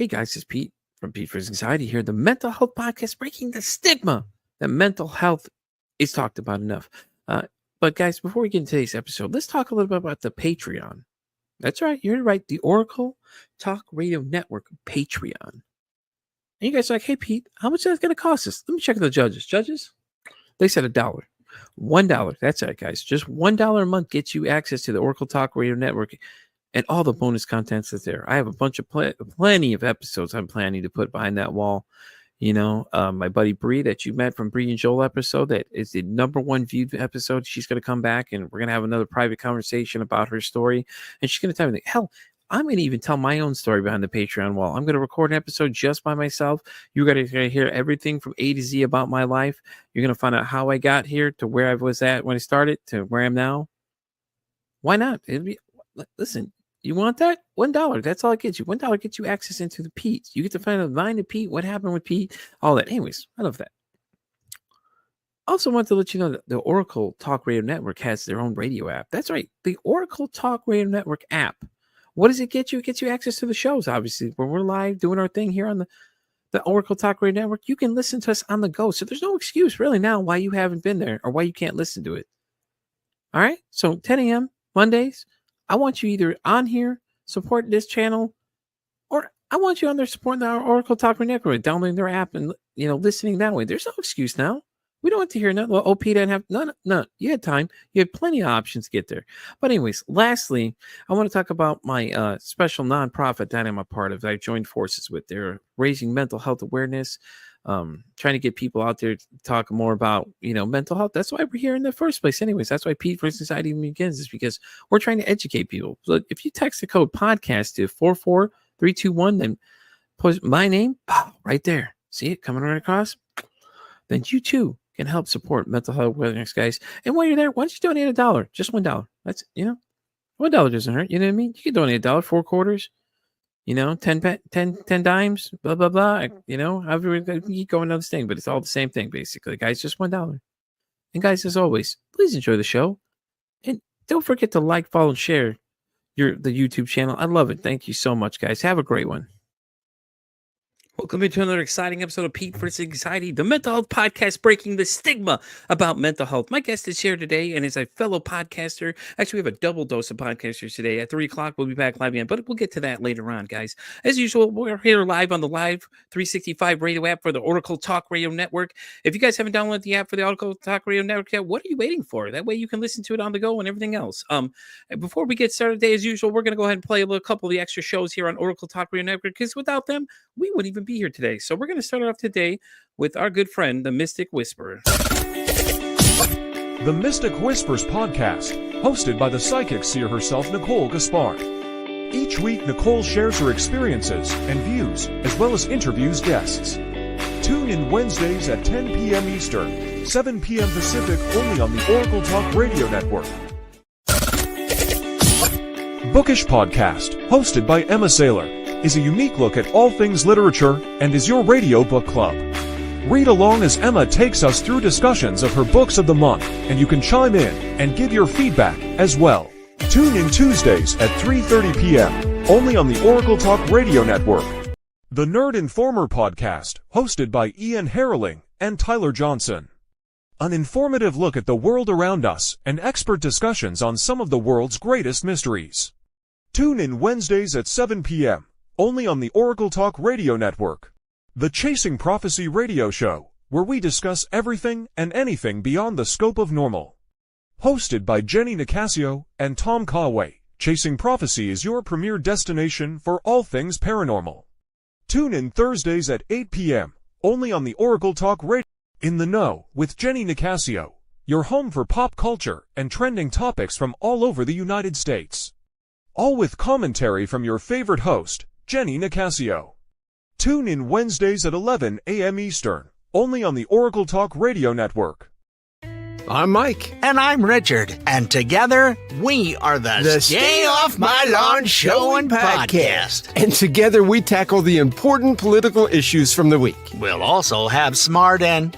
Hey guys, it's Pete from Pete Versus Anxiety here, the mental health podcast breaking the stigma that mental health is talked about enough. But guys, before we get into today's episode, let's talk a little bit about the Patreon. That's right, you're right, the Oracle Talk Radio Network Patreon. And you guys are like, hey Pete, how much is that going to cost us? Let me check the judges. Judges? They said $1. $1. That's right, guys. Just $1 a month gets you access to the Oracle Talk Radio Network and all the bonus contents that's there. I have a bunch of plenty of episodes I'm planning to put behind that wall. You know, my buddy Bree that you met from Bree and Joel episode, that is the #1 viewed episode. She's going to come back and we're going to have another private conversation about her story. And she's going to tell me, hell, I'm going to even tell my own story behind the Patreon wall. I'm going to record an episode just by myself. You're going to hear everything from A to Z about my life. You're going to find out how I got here to where I was at when I started to where I am now. Why not? Listen. You want that? $1. That's all it gets you. $1 gets you access into the Pete. You get to find out the mind of Pete, what happened with Pete, all that. Anyways, I love that. Also want to let you know that the Oracle Talk Radio Network has their own radio app. That's right. The Oracle Talk Radio Network app. What does it get you? It gets you access to the shows, obviously. When we're live doing our thing here on the Oracle Talk Radio Network, you can listen to us on the go. So there's no excuse really now why you haven't been there or why you can't listen to it. All right? So 10 a.m. Mondays, I want you either on here supporting this channel, or I want you on there supporting our Oracle Talk Radio Network, downloading their app and listening that way. There's no excuse now. We don't have to hear nothing. Well, OP didn't have none. You had time. You had plenty of options to get there. But anyways, lastly, I want to talk about my special nonprofit that I'm a part of. That I joined forces with. They're raising mental health awareness. Trying to get people out there to talk more about, mental health. That's why we're here in the first place. Anyways, that's why Pete Versus Anxiety even begins, is because we're trying to educate people. So if you text the code podcast to 44321, then put my name right there. See it coming right across? Then you too can help support mental health awareness, guys. And while you're there, why don't you donate $1? Just $1. That's, $1 doesn't hurt. You know what I mean? You can donate $1, 4 quarters. 10 dimes, blah, blah, blah. However we keep going on this thing, but it's all the same thing, basically. Guys, just $1. And guys, as always, please enjoy the show. And don't forget to like, follow, and share the YouTube channel. I love it. Thank you so much, guys. Have a great one. Welcome into another exciting episode of Pete Versus Anxiety, the mental health podcast breaking the stigma about mental health. My guest is here today and is a fellow podcaster. Actually, we have a double dose of podcasters today. At 3 o'clock, we'll be back live again, but we'll get to that later on, guys. As usual, we're here live on the Live 365 radio app for the Oracle Talk Radio Network. If you guys haven't downloaded the app for the Oracle Talk Radio Network yet, what are you waiting for? That way you can listen to it on the go and everything else. Before we get started today, as usual, we're going to go ahead and play a couple of the extra shows here on Oracle Talk Radio Network, because without them, we wouldn't even be here today. So we're going to start off today with our good friend, the Mystic Whisperer. The Mystic Whispers podcast, hosted by the psychic seer herself, Nicole Gaspard. Each week, Nicole shares her experiences and views, as well as interviews guests. Tune in Wednesdays at 10 p.m. Eastern, 7 p.m. Pacific, only on the Oracle Talk Radio Network. Bookish Podcast, hosted by Emma Saylor, is a unique look at all things literature and is your radio book club. Read along as Emma takes us through discussions of her books of the month, and you can chime in and give your feedback as well. Tune in Tuesdays at 3:30 p.m., only on the Oracle Talk Radio Network. The Nerd Informer Podcast, hosted by Ian Harrowling and Tyler Johnson. An informative look at the world around us and expert discussions on some of the world's greatest mysteries. Tune in Wednesdays at 7 p.m., only on the Oracle Talk Radio Network. The Chasing Prophecy radio show, where we discuss everything and anything beyond the scope of normal. Hosted by Jenny Nicasio and Tom Conway, Chasing Prophecy is your premier destination for all things paranormal. Tune in Thursdays at 8 p.m., only on the Oracle Talk Radio. In the Know with Jenny Nicasio, your home for pop culture and trending topics from all over the United States. All with commentary from your favorite host, Jenny Nicasio. Tune in Wednesdays at 11 a.m. Eastern, only on the Oracle Talk Radio Network. I'm Mike. And I'm Richard. And together, we are the Stay Off My Lawn Show and Podcast. And together we tackle the important political issues from the week. We'll also have smart and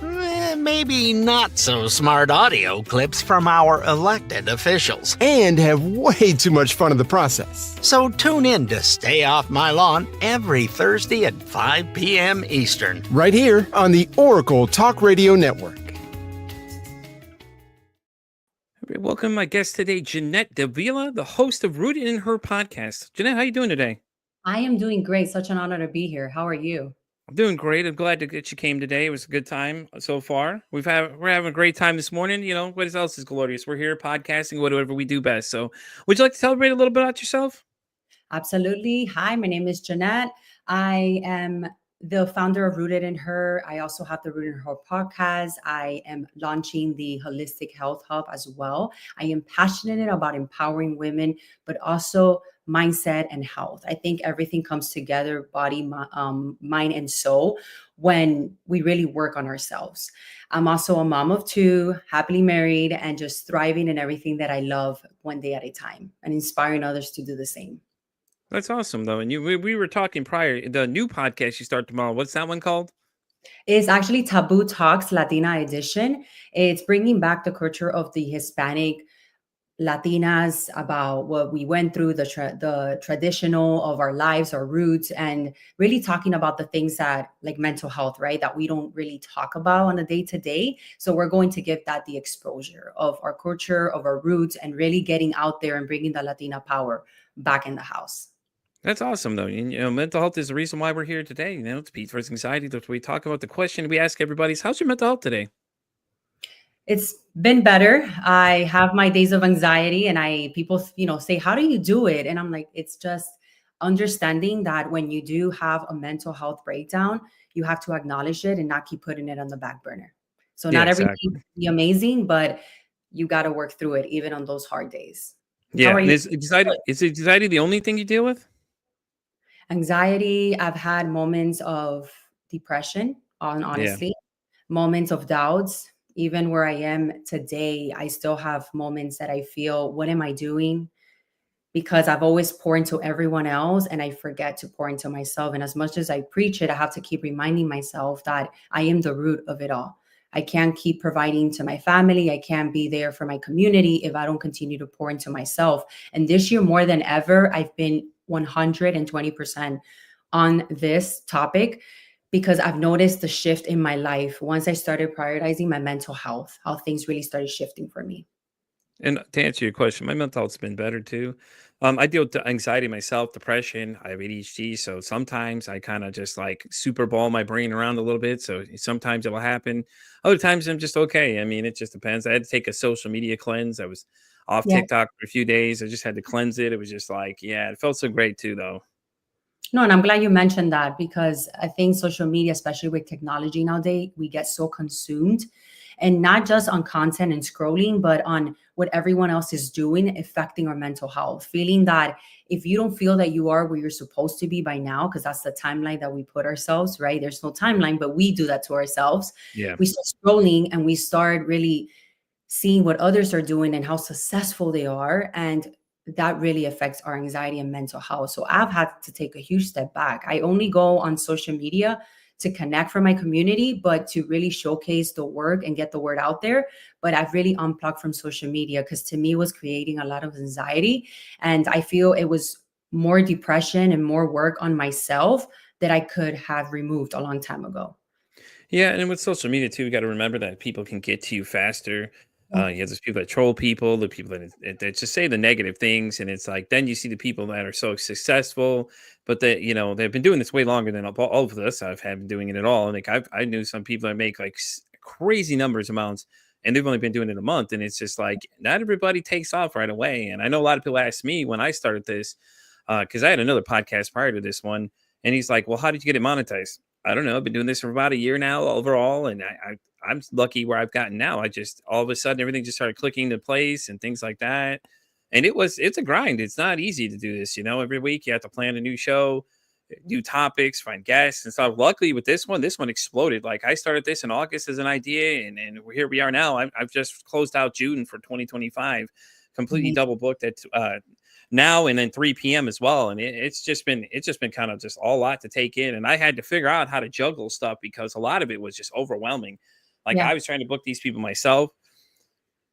and maybe not so smart audio clips from our elected officials. And have way too much fun in the process. So tune in to Stay Off My Lawn every Thursday at 5 p.m. Eastern. Right here on the Oracle Talk Radio Network. Welcome my guest today, Jeanette Davila, the host of Rooted in Her podcast. Jeanette, how you doing today? I am doing great. Such an honor to be here. How are you? I'm doing great. I'm glad that you came today. It was a good time so far. We're having a great time this morning. You know, what else is glorious? We're here podcasting, whatever we do best. So would you like to celebrate a little bit about yourself? Absolutely. Hi, my name is Jeanette. I am the founder of Rooted in Her. I also have the Rooted in Her podcast. I am launching the Holistic Health Hub as well. I am passionate about empowering women, but also mindset and health. I think everything comes together, body, mind, and soul, when we really work on ourselves. I'm also a mom of two, happily married, and just thriving in everything that I love, one day at a time, and inspiring others to do the same. That's awesome, though. And we were talking prior, the new podcast you start tomorrow. What's that one called? It's actually Taboo Talks Latina Edition. It's bringing back the culture of the Hispanic Latinas, about what we went through, the traditional of our lives, our roots, and really talking about the things that, like mental health, right, that we don't really talk about on a day-to-day. So we're going to give that the exposure of our culture, of our roots, and really getting out there and bringing the Latina power back in the house. That's awesome, though. And, you know, mental health is the reason why we're here today. You know, it's Pete versus Anxiety. That we talk about. The question we ask everybody is, how's your mental health today? It's been better. I have my days of anxiety, and people, say, how do you do it? And I'm like, it's just understanding that when you do have a mental health breakdown, you have to acknowledge it and not keep putting it on the back burner. So not everything will be amazing, but you got to work through it, even on those hard days. Yeah. Is anxiety the only thing you deal with? Anxiety, I've had moments of depression, honestly, moments of doubts. Even where I am today, I still have moments that I feel, what am I doing? Because I've always poured into everyone else and I forget to pour into myself. And as much as I preach it, I have to keep reminding myself that I am the root of it all. I can't keep providing to my family. I can't be there for my community if I don't continue to pour into myself. And this year, more than ever, I've been 120% on this topic, because I've noticed the shift in my life once I started prioritizing my mental health, how things really started shifting for me. And to answer your question, my mental health's been better too. I deal with anxiety myself, depression. I have ADHD, so sometimes I kind of just like super ball my brain around a little bit. So sometimes it will happen. Other times I'm just okay. I mean, it just depends. I had to take a social media cleanse. I was off TikTok for a few days. I just had to cleanse it. It was just like, yeah, it felt so great too, though. No, and I'm glad you mentioned that, because I think social media, especially with technology nowadays, we get so consumed, and not just on content and scrolling, but on what everyone else is doing, affecting our mental health. Feeling that if you don't feel that you are where you're supposed to be by now, because that's the timeline that we put ourselves, right? There's no timeline, but we do that to ourselves. Yeah. We start scrolling and we start really seeing what others are doing and how successful they are. And that really affects our anxiety and mental health. So I've had to take a huge step back. I only go on social media to connect for my community, but to really showcase the work and get the word out there. But I've really unplugged from social media, because to me it was creating a lot of anxiety. And I feel it was more depression and more work on myself that I could have removed a long time ago. Yeah. And with social media too, we got to remember that people can get to you faster. You have those people that troll people, the people that just say the negative things. And it's like, then you see the people that are so successful, but they, you know, they've been doing this way longer than all of us. I've been doing it at all. And like, I knew some people that make like crazy amounts, and they've only been doing it a month. And it's just like, not everybody takes off right away. And I know a lot of people asked me when I started this, because I had another podcast prior to this one. And he's like, well, how did you get it monetized? I don't know. I've been doing this for about a year now overall. And I'm lucky where I've gotten now. I just, all of a sudden, everything just started clicking into place and things like that. And it's a grind. It's not easy to do this. You know, every week you have to plan a new show, new topics, find guests and stuff. Luckily with this one exploded. Like I started this in August as an idea, and here we are now. I've just closed out June for 2025, completely double booked at now and then 3 p.m. as well. And it's just been kind of just a lot to take in. And I had to figure out how to juggle stuff, because a lot of it was just overwhelming. Like Yeah. I was trying to book these people myself.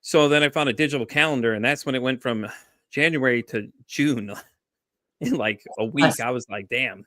So then I found a digital calendar, and that's when it went from January to June in like a week. Yes. I was like, damn.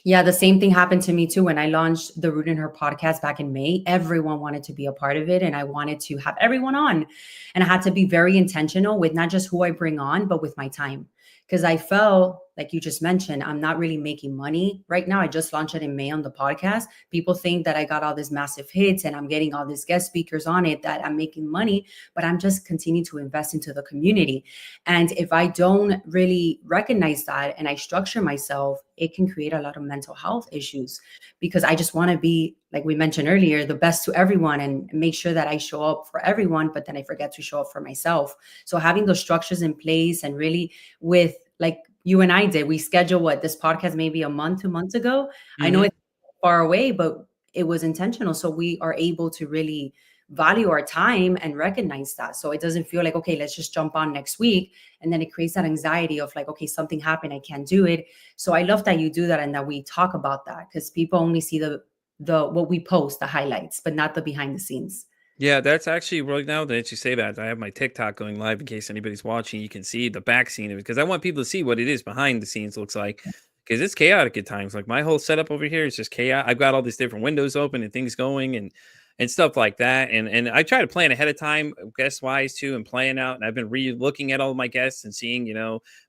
Yeah, the same thing happened to me too. When I launched the Root in Her podcast back in May, everyone wanted to be a part of it. And I wanted to have everyone on. And I had to be very intentional with not just who I bring on, but with my time. Because I felt, like you just mentioned, I'm not really making money right now. I just launched it in May on the podcast. People think that I got all these massive hits and I'm getting all these guest speakers on it, that I'm making money, but I'm just continuing to invest into the community. And if I don't really recognize that and I structure myself, it can create a lot of mental health issues, because I just want to be, like we mentioned earlier, the best to everyone and make sure that I show up for everyone, but then I forget to show up for myself. So having those structures in place, and really with, like you and I did, we scheduled this podcast maybe a month, 2 months ago. I know Mhm. it's far away, but it was intentional. So we are able to really value our time and recognize that. So it doesn't feel like, okay, let's just jump on next week. And then it creates that anxiety of like, okay, something happened, I can't do it. So I love that you do that and that we talk about that, because people only see the what we post, the highlights, but not the behind the scenes. Yeah, that's actually right now that you say that. I have my TikTok going live in case anybody's watching. You can see the back scene of it because I want people to see what it is behind the scenes looks like, because it's chaotic at times. Like my whole setup over here is just chaos. I've got all these different windows open and things going and stuff like that. And I try to plan ahead of time, guest wise too, and plan out. And I've been looking at all of my guests and seeing,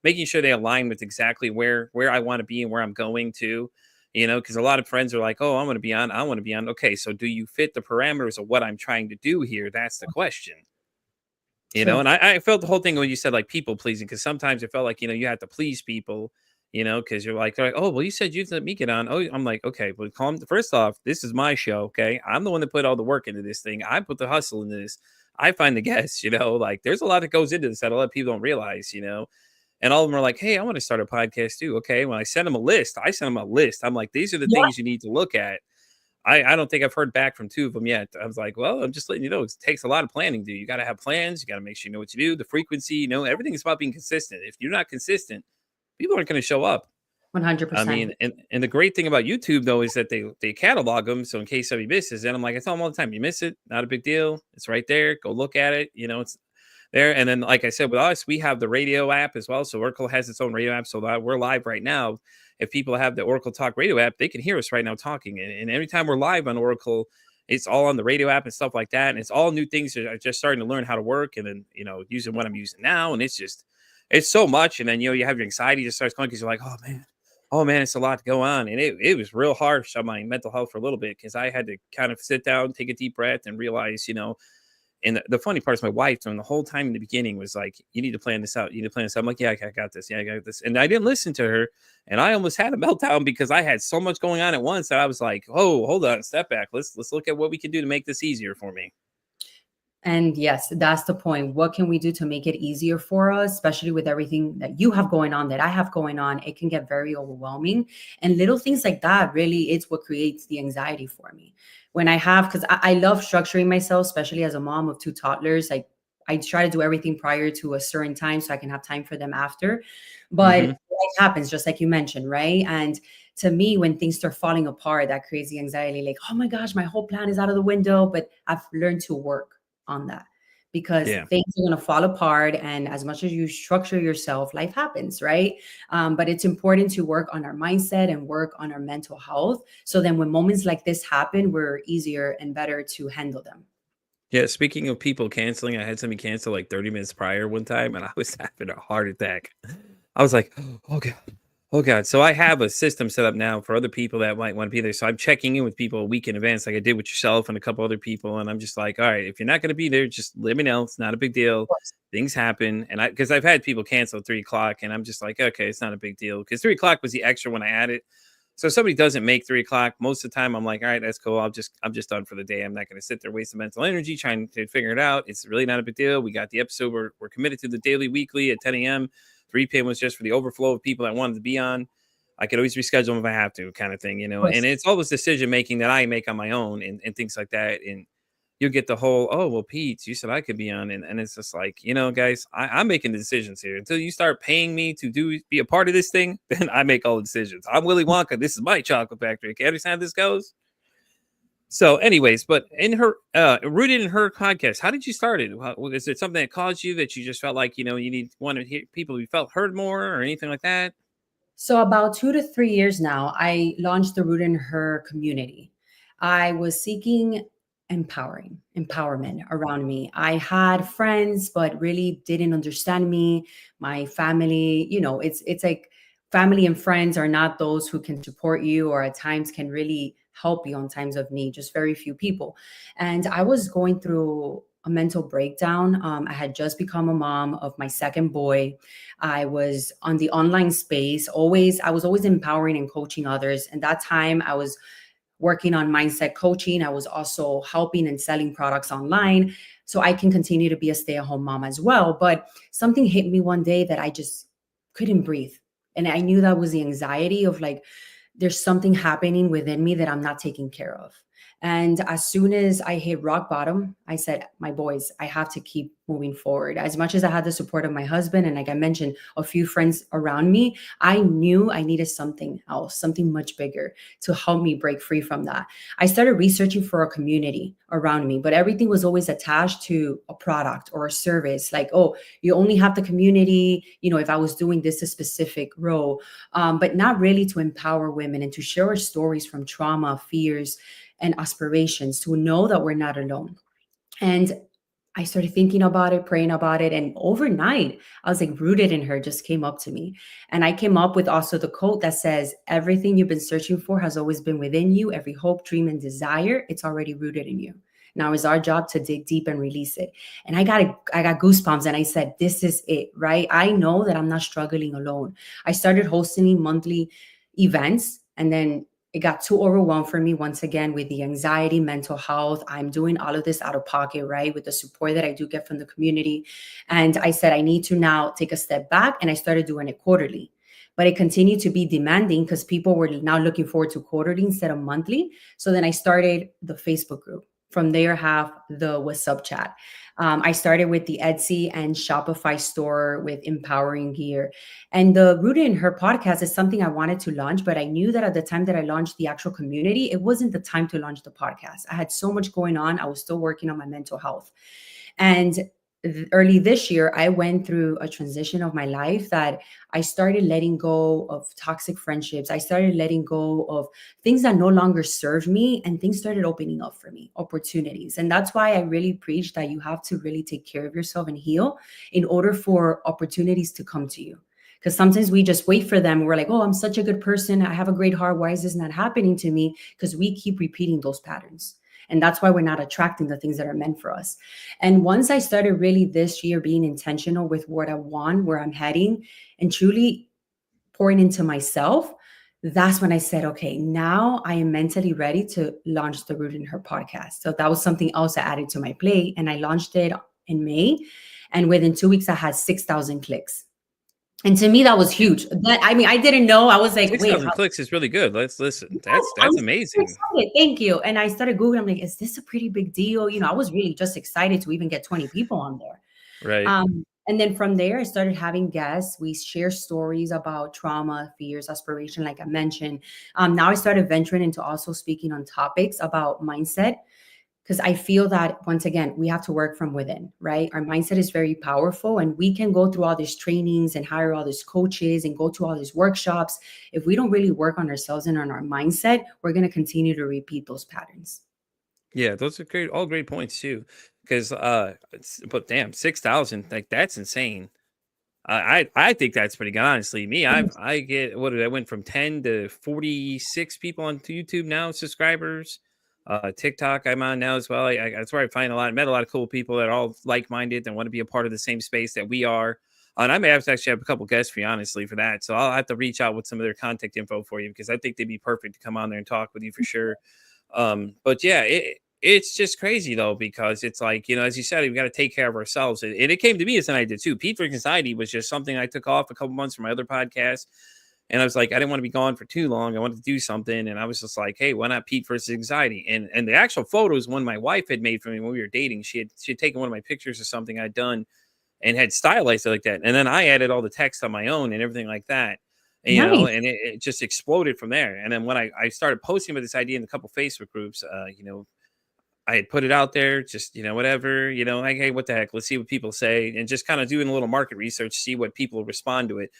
making sure they align with exactly where I want to be and where I'm going to. Because a lot of friends are like, oh, I want to be on. I want to be on. Okay, so do you fit the parameters of what I'm trying to do here? That's the question. True. And I felt the whole thing when you said like people pleasing, because sometimes it felt like, you have to please people, because you're like, oh, well, you said you'd let me get on. Oh, I'm like, okay, well, calm. First off, this is my show. Okay. I'm the one that put all the work into this thing. I put the hustle into this. I find the guests, like there's a lot that goes into this that a lot of people don't realize, and all of them are like, hey, I want to start a podcast too. Okay. When I send them a list, I'm like, these are the Yeah. things you need to look at. I don't think I've heard back from 2 of them yet. I was like, well, I'm just letting you know, it takes a lot of planning, dude. You got to have plans. You got to make sure you know what you do, the frequency, everything is about being consistent. If you're not consistent, people aren't going to show up. 100%. I mean, and the great thing about YouTube though is that they catalog them. So in case somebody misses, and I'm like, I tell them all the time, you miss it, not a big deal. It's right there. Go look at it. It's there. And then, like I said, with us, we have the radio app as well. So Oracle has its own radio app. So that we're live right now. If people have the Oracle Talk radio app, they can hear us right now talking. And every time we're live on Oracle, it's all on the radio app and stuff like that. And it's all new things that are just starting to learn how to work. And then, using what I'm using now. And it's so much. And then, you have your anxiety just starts going because you're like, oh man, it's a lot to go on. And it was real harsh on my mental health for a little bit, because I had to kind of sit down, take a deep breath and realize, and the funny part is my wife during the whole time in the beginning was like, you need to plan this out. You need to plan this out. I'm like, yeah, I got this. Yeah, I got this. And I didn't listen to her. And I almost had a meltdown because I had so much going on at once that I was like, oh, hold on, step back. Let's look at what we can do to make this easier for me. And yes, that's the point. What can we do to make it easier for us, especially with everything that you have going on, that I have going on? It can get very overwhelming. And little things like that, really, it's what creates the anxiety for me. When I have, because I love structuring myself, especially as a mom of 2 toddlers. Like I try to do everything prior to a certain time so I can have time for them after. But life happens, just like you mentioned, right? And to me, when things start falling apart, that creates the anxiety, like, oh my gosh, my whole plan is out of the window. But I've learned to work on that, because Yeah. things are going to fall apart. And as much as you structure yourself, life happens, right? But it's important to work on our mindset and work on our mental health. So then when moments like this happen, we're easier and better to handle them. Yeah. Speaking of people canceling, I had somebody cancel like 30 minutes prior one time, and I was having a heart attack. I was like, oh God. Oh God. So I have a system set up now for other people that might want to be there. So I'm checking in with people a week in advance, like I did with yourself and a couple other people. And I'm just like, all right, if you're not going to be there, just let me know. It's not a big deal. Things happen. And because I've had people cancel at 3:00, and I'm just like, okay, it's not a big deal. Because 3:00 was the extra when I added. So if somebody doesn't make 3:00, most of the time I'm like, all right, that's cool. I'm just done for the day. I'm not going to sit there, waste the mental energy trying to figure it out. It's really not a big deal. We got the episode. We're committed to the daily, weekly at 10 a.m. 3 p.m. was just for the overflow of people that wanted to be on. I could always reschedule them if I have to, kind of thing, and it's all this decision making that I make on my own and things like that. And you'll get the whole, oh, well, Pete, you said I could be on. And it's just like, guys, I'm making the decisions here. Until you start paying me to be a part of this thing, then I make all the decisions. I'm Willy Wonka. This is my chocolate factory. Okay, understand how this goes? So, anyways, but in her rooted in her podcast, how did you start it? Is it something that caused you that you just felt like you want to hear people who felt heard more or anything like that? So about 2 to 3 years now, I launched the Root in Her community. I was seeking empowerment around me. I had friends, but really didn't understand me. My family, it's like family and friends are not those who can support you or at times can really help you on times of need, just very few people. And I was going through a mental breakdown. I had just become a mom of my second boy. I was on the online space, I was always empowering and coaching others. And that time I was working on mindset coaching. I was also helping and selling products online so I can continue to be a stay-at-home mom as well. But something hit me one day that I just couldn't breathe. And I knew that was the anxiety of like, there's something happening within me that I'm not taking care of. And as soon as I hit rock bottom, I said, my boys, I have to keep moving forward. As much as I had the support of my husband and, like I mentioned, a few friends around me, I knew I needed something else, something much bigger to help me break free from that. I started researching for a community around me, but everything was always attached to a product or a service. Like, oh, you only have the community, if I was doing this a specific role, but not really to empower women and to share our stories from trauma, fears, and aspirations, to know that we're not alone. And I started thinking about it, praying about it. And overnight, I was like, Rooted in Her just came up to me. And I came up with also the quote that says, everything you've been searching for has always been within you. Every hope, dream, and desire, it's already rooted in you. Now it's our job to dig deep and release it. And I got goosebumps and I said, this is it, right? I know that I'm not struggling alone. I started hosting monthly events, and then it got too overwhelmed for me once again with the anxiety, mental health. I'm doing all of this out of pocket, right? With the support that I do get from the community. And I said, I need to now take a step back. And I started doing it quarterly. But it continued to be demanding because people were now looking forward to quarterly instead of monthly. So then I started the Facebook group. From there, have the What's Up chat. I started with the Etsy and Shopify store with empowering gear. And the Rooted in Her podcast is something I wanted to launch, but I knew that at the time that I launched the actual community, it wasn't the time to launch the podcast. I had so much going on. I was still working on my mental health. And early this year, I went through a transition of my life that I started letting go of toxic friendships. I started letting go of things that no longer serve me, and things started opening up for me, opportunities. And that's why I really preach that you have to really take care of yourself and heal in order for opportunities to come to you. Because sometimes we just wait for them. We're like, oh, I'm such a good person. I have a great heart. Why is this not happening to me? Because we keep repeating those patterns. And that's why we're not attracting the things that are meant for us. And once I started really this year being intentional with what I want, where I'm heading, and truly pouring into myself, that's when I said, okay, now I am mentally ready to launch the Root in Her podcast. So that was something else I added to my plate. And I launched it in May. And within 2 weeks, I had 6,000 clicks. And to me, that was huge. I didn't know. I was like, 6,000 clicks is really good. Let's listen. That's amazing. Excited. Thank you. And I started Googling. I'm like, is this a pretty big deal? I was really just excited to even get 20 people on there. Right. And then from there, I started having guests. We share stories about trauma, fears, aspiration, like I mentioned. Now I started venturing into also speaking on topics about mindset, because I feel that, once again, we have to work from within, right? Our mindset is very powerful, and we can go through all these trainings and hire all these coaches and go to all these workshops. If we don't really work on ourselves and on our mindset, we're going to continue to repeat those patterns. Yeah, those are all great points too. Because, but damn, 6,000, like that's insane. I think that's pretty good, honestly. Me, I get I went from 10 to 46 people on YouTube now, subscribers. TikTok I'm on now as well. That's where I met a lot of cool people that are all like-minded and want to be a part of the same space that we are. And I may have to actually have a couple guests for you, honestly, for that. So I'll have to reach out with some of their contact info for you, because I think they'd be perfect to come on there and talk with you for sure. But yeah, it's just crazy though, because it's like, as you said, we've got to take care of ourselves. And it came to me as an idea too. Pete for Anxiety was just something I took off a couple months from my other podcast. And I was like, I didn't want to be gone for too long. I wanted to do something. And I was just like, hey, why not Pete versus Anxiety? And the actual photos, one my wife had made for me when we were dating, she had taken one of my pictures of something I'd done and had stylized it like that. And then I added all the text on my own and everything like that. Nice. and it just exploded from there. And then when I started posting about this idea in a couple Facebook groups, I had put it out there, just, whatever, like, hey, what the heck? Let's see what people say. And just kind of doing a little market research, see what people respond to it.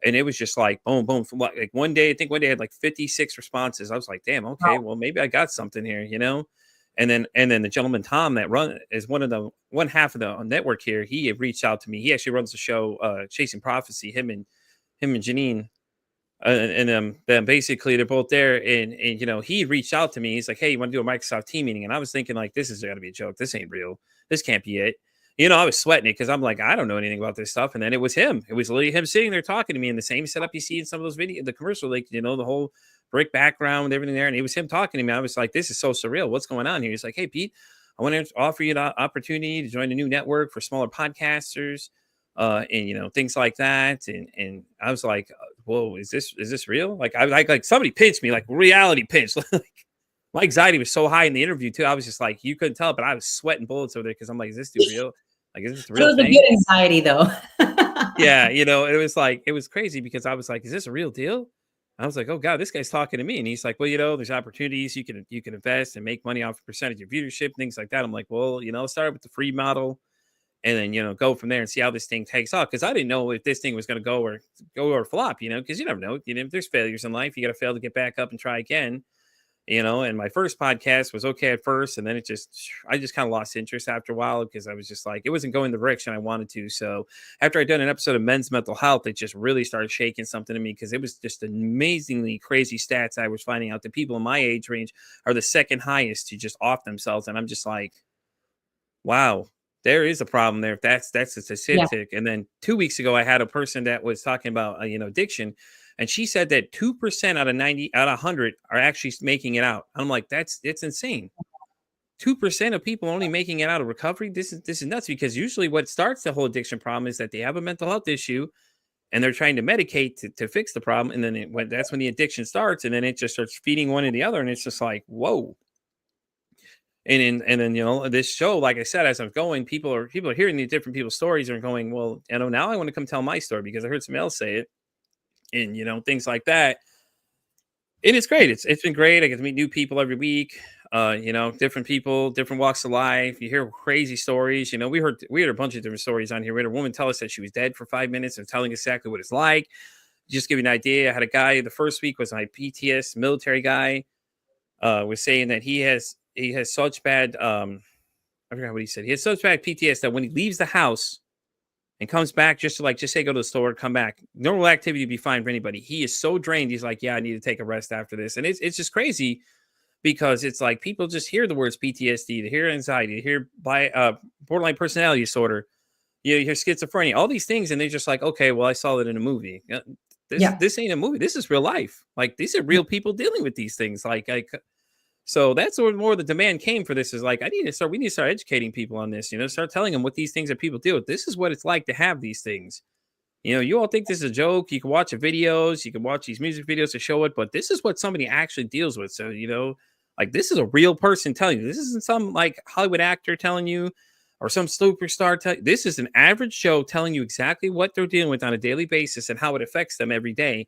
And it was just like, boom, boom. Like one day, I think one day I had like 56 responses. I was like, damn, okay, well, maybe I got something here, And then the gentleman, Tom, that is one half of the network here. He had reached out to me. He actually runs the show, Chasing Prophecy, him and Janine. Then basically they're both there, and he reached out to me. He's like, hey, you want to do a Microsoft team meeting? And I was thinking, like, this is gotta be a joke. This ain't real. This can't be it. I was sweating it because I'm like, I don't know anything about this stuff. And then it was him. It was literally him sitting there talking to me in the same setup you see in some of those videos, the commercial, like, the whole brick background, everything there. And it was him talking to me. I was like, this is so surreal. What's going on here? He's like, hey, Pete, I want to offer you the opportunity to join a new network for smaller podcasters. And things like that, and I was like, "Whoa, is this real?" Like, I like somebody pinched me, like reality pinch. Like, my anxiety was so high in the interview too. I was just like, you couldn't tell, but I was sweating bullets over there because I'm like, "Is this dude real? Like, is this a It real was a thing?" good anxiety though. Yeah, it was like, it was crazy because I was like, "Is this a real deal?" I was like, "Oh God, this guy's talking to me," and he's like, "Well, there's opportunities you can invest and make money off a percentage of viewership, things like that." I'm like, "Well, start with the free model." And then, go from there and see how this thing takes off. Cause I didn't know if this thing was going to go or flop, cause you never know, if there's failures in life, you got to fail to get back up and try again, and my first podcast was okay at first. And then I just kind of lost interest after a while because I was just like, it wasn't going the direction I wanted to. So after I'd done an episode of men's mental health, it just really started shaking something in me because it was just amazingly crazy stats. I was finding out that people in my age range are the second highest to just off themselves. And I'm just like, wow. There is a problem there. If that's a statistic. Yeah. And then 2 weeks ago, I had a person that was talking about, addiction. And she said that 2% out of 90 out of 100 are actually making it out. I'm like, it's insane. 2% of people only making it out of recovery. This is nuts because usually what starts the whole addiction problem is that they have a mental health issue and they're trying to medicate to fix the problem. And then that's when the addiction starts. And then it just starts feeding one or the other. And it's just like, whoa. And then this show, like I said, as I'm going, people are hearing these different people's stories and going, well, now I want to come tell my story because I heard somebody else say it, and things like that. And it's great. It's been great. I get to meet new people every week. Different people, different walks of life. You hear crazy stories. We heard a bunch of different stories on here. We had a woman tell us that she was dead for 5 minutes and telling exactly what it's like. Just give you an idea. I had a guy the first week was my PTS military guy, was saying that he has such bad, I forgot what he said. He has such bad PTSD that when he leaves the house and comes back just say go to the store, come back, normal activity would be fine for anybody. He is so drained. He's like, yeah, I need to take a rest after this. And it's just crazy because it's like people just hear the words PTSD, they hear anxiety, they hear borderline personality disorder, you hear schizophrenia, all these things. And they're just like, okay, well, I saw it in a movie. This ain't a movie. This is real life. Like, these are real people dealing with these things. So that's where more the demand came for this is like, we need to start educating people on this, start telling them what these things that people deal with. This is what it's like to have these things. You all think this is a joke. You can watch the videos, you can watch these music videos to show it, but this is what somebody actually deals with. So, like, this is a real person telling you. This isn't some like Hollywood actor telling you or some superstar. This is an average Joe telling you exactly what they're dealing with on a daily basis and how it affects them every day.